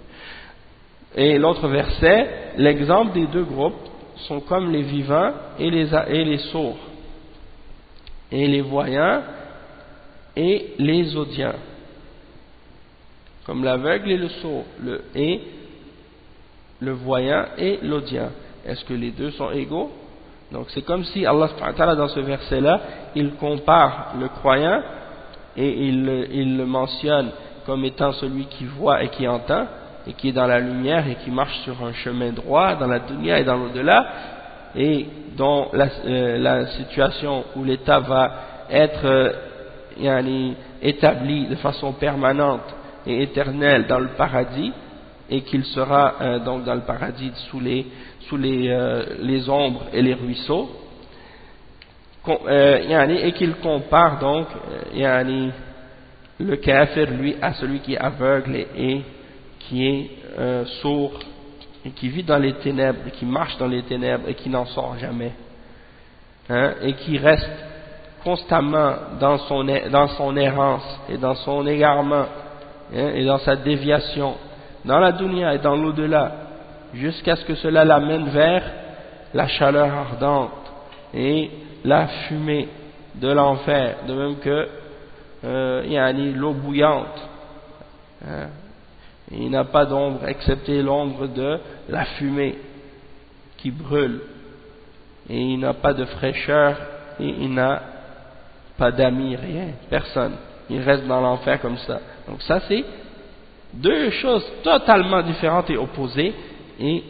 Et l'autre verset, l'exemple des deux groupes sont comme les vivants et les sourds, et les voyants et les audients, comme l'aveugle et le sourd, le voyant et l'audient. Est-ce que les deux sont égaux? Donc c'est comme si Allah subhanahu wa ta'ala dans ce verset-là, il compare le croyant et il le mentionne comme étant celui qui voit et qui entend et qui est dans la lumière et qui marche sur un chemin droit dans la dunya et dans l'au-delà, et dont la situation où l'état va être établi de façon permanente et éternelle dans le paradis, et qu'il sera donc dans le paradis sous les ombres et les ruisseaux, et qu'il compare donc le kafir lui à celui qui est aveugle et qui est sourd et qui vit dans les ténèbres et qui marche dans les ténèbres et qui n'en sort jamais, et qui reste constamment dans son errance et dans son égarement, et dans sa déviation dans la dunya et dans l'au-delà, jusqu'à ce que cela l'amène vers la chaleur ardente et la fumée de l'enfer, de même que l'eau bouillante. Il n'a pas d'ombre excepté l'ombre de la fumée qui brûle, et il n'a pas de fraîcheur, et il n'a pas d'amis, rien, personne. Il reste dans l'enfer comme ça. Donc ça c'est deux choses totalement différentes et opposées, et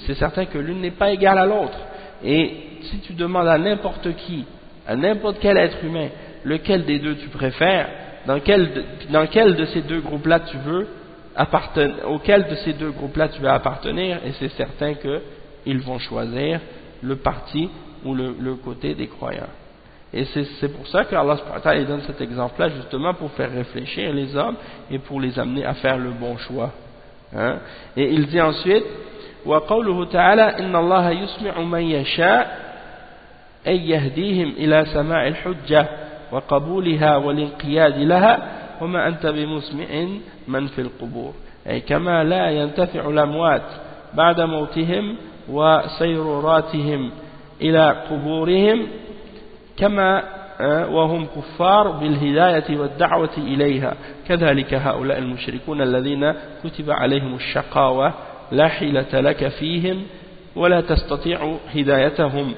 c'est certain que l'une n'est pas égale à l'autre. Et si tu demandes à n'importe qui, à n'importe quel être humain, lequel des deux tu préfères, dans quel de ces deux groupes-là tu veux appartenir, auquel de ces deux groupes-là tu veux appartenir, et c'est certain qu'ils vont choisir le parti ou le côté des croyants. Et c'est pour ça qu'Allah subhanahu wa ta'ala donne cet exemple-là, justement pour faire réfléchir les hommes et pour les amener à faire le bon choix. Et il dit ensuite, وَقَوْلُهُ تَعَالَى إِنَّ اللَّهَ يُسْمِعُ مَنْ يَشَاءُ أَيْ يَهْدِيهِمْ إِلَى سَمَاعِ الْحُجَّةِ وَقَبُولِهَا وَالِانْقِيَادِ لَهَا وَمَا أَنْتَ بِمُسْمِعٍ مَنْ فِي الْقُبُورِ أي كما لا ينتفع الأموات بعد موتهم وسيروراتهم إلى قبورهم كما وهم كفار بالهداية والدعوة إليها كذلك هؤلاء المشركون الذين كتب عليهم الشقاوة لا حيلة لك فيهم ولا تستطيع هدايتهم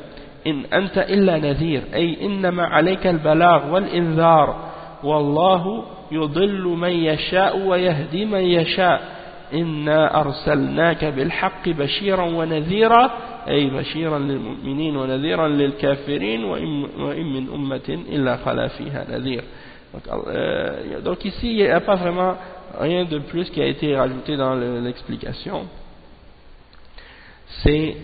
إن أنت إلا نذير أي إنما عليك البلاغ والإنذار والله يضل من يشاء ويهدي من يشاء إنا أرسلناك بالحق بشيرا ونذيرا أي بشيرا للمؤمنين ونذيرا للكافرين وإن من أمة إلا خلا فيها نذير. Donc ici il n'y a pas vraiment rien de plus qui a été rajouté dans l'explication. C'est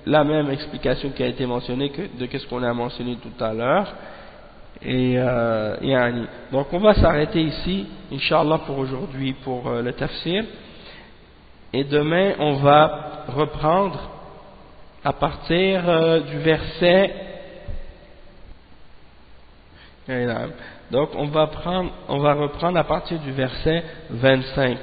la même explication qui a été mentionnée de ce qu'on a mentionné tout à l'heure. Et donc on va s'arrêter ici, Inch'Allah, pour aujourd'hui, pour le tafsir. Et demain, on va reprendre à partir du verset. Donc on va reprendre à partir du verset 25.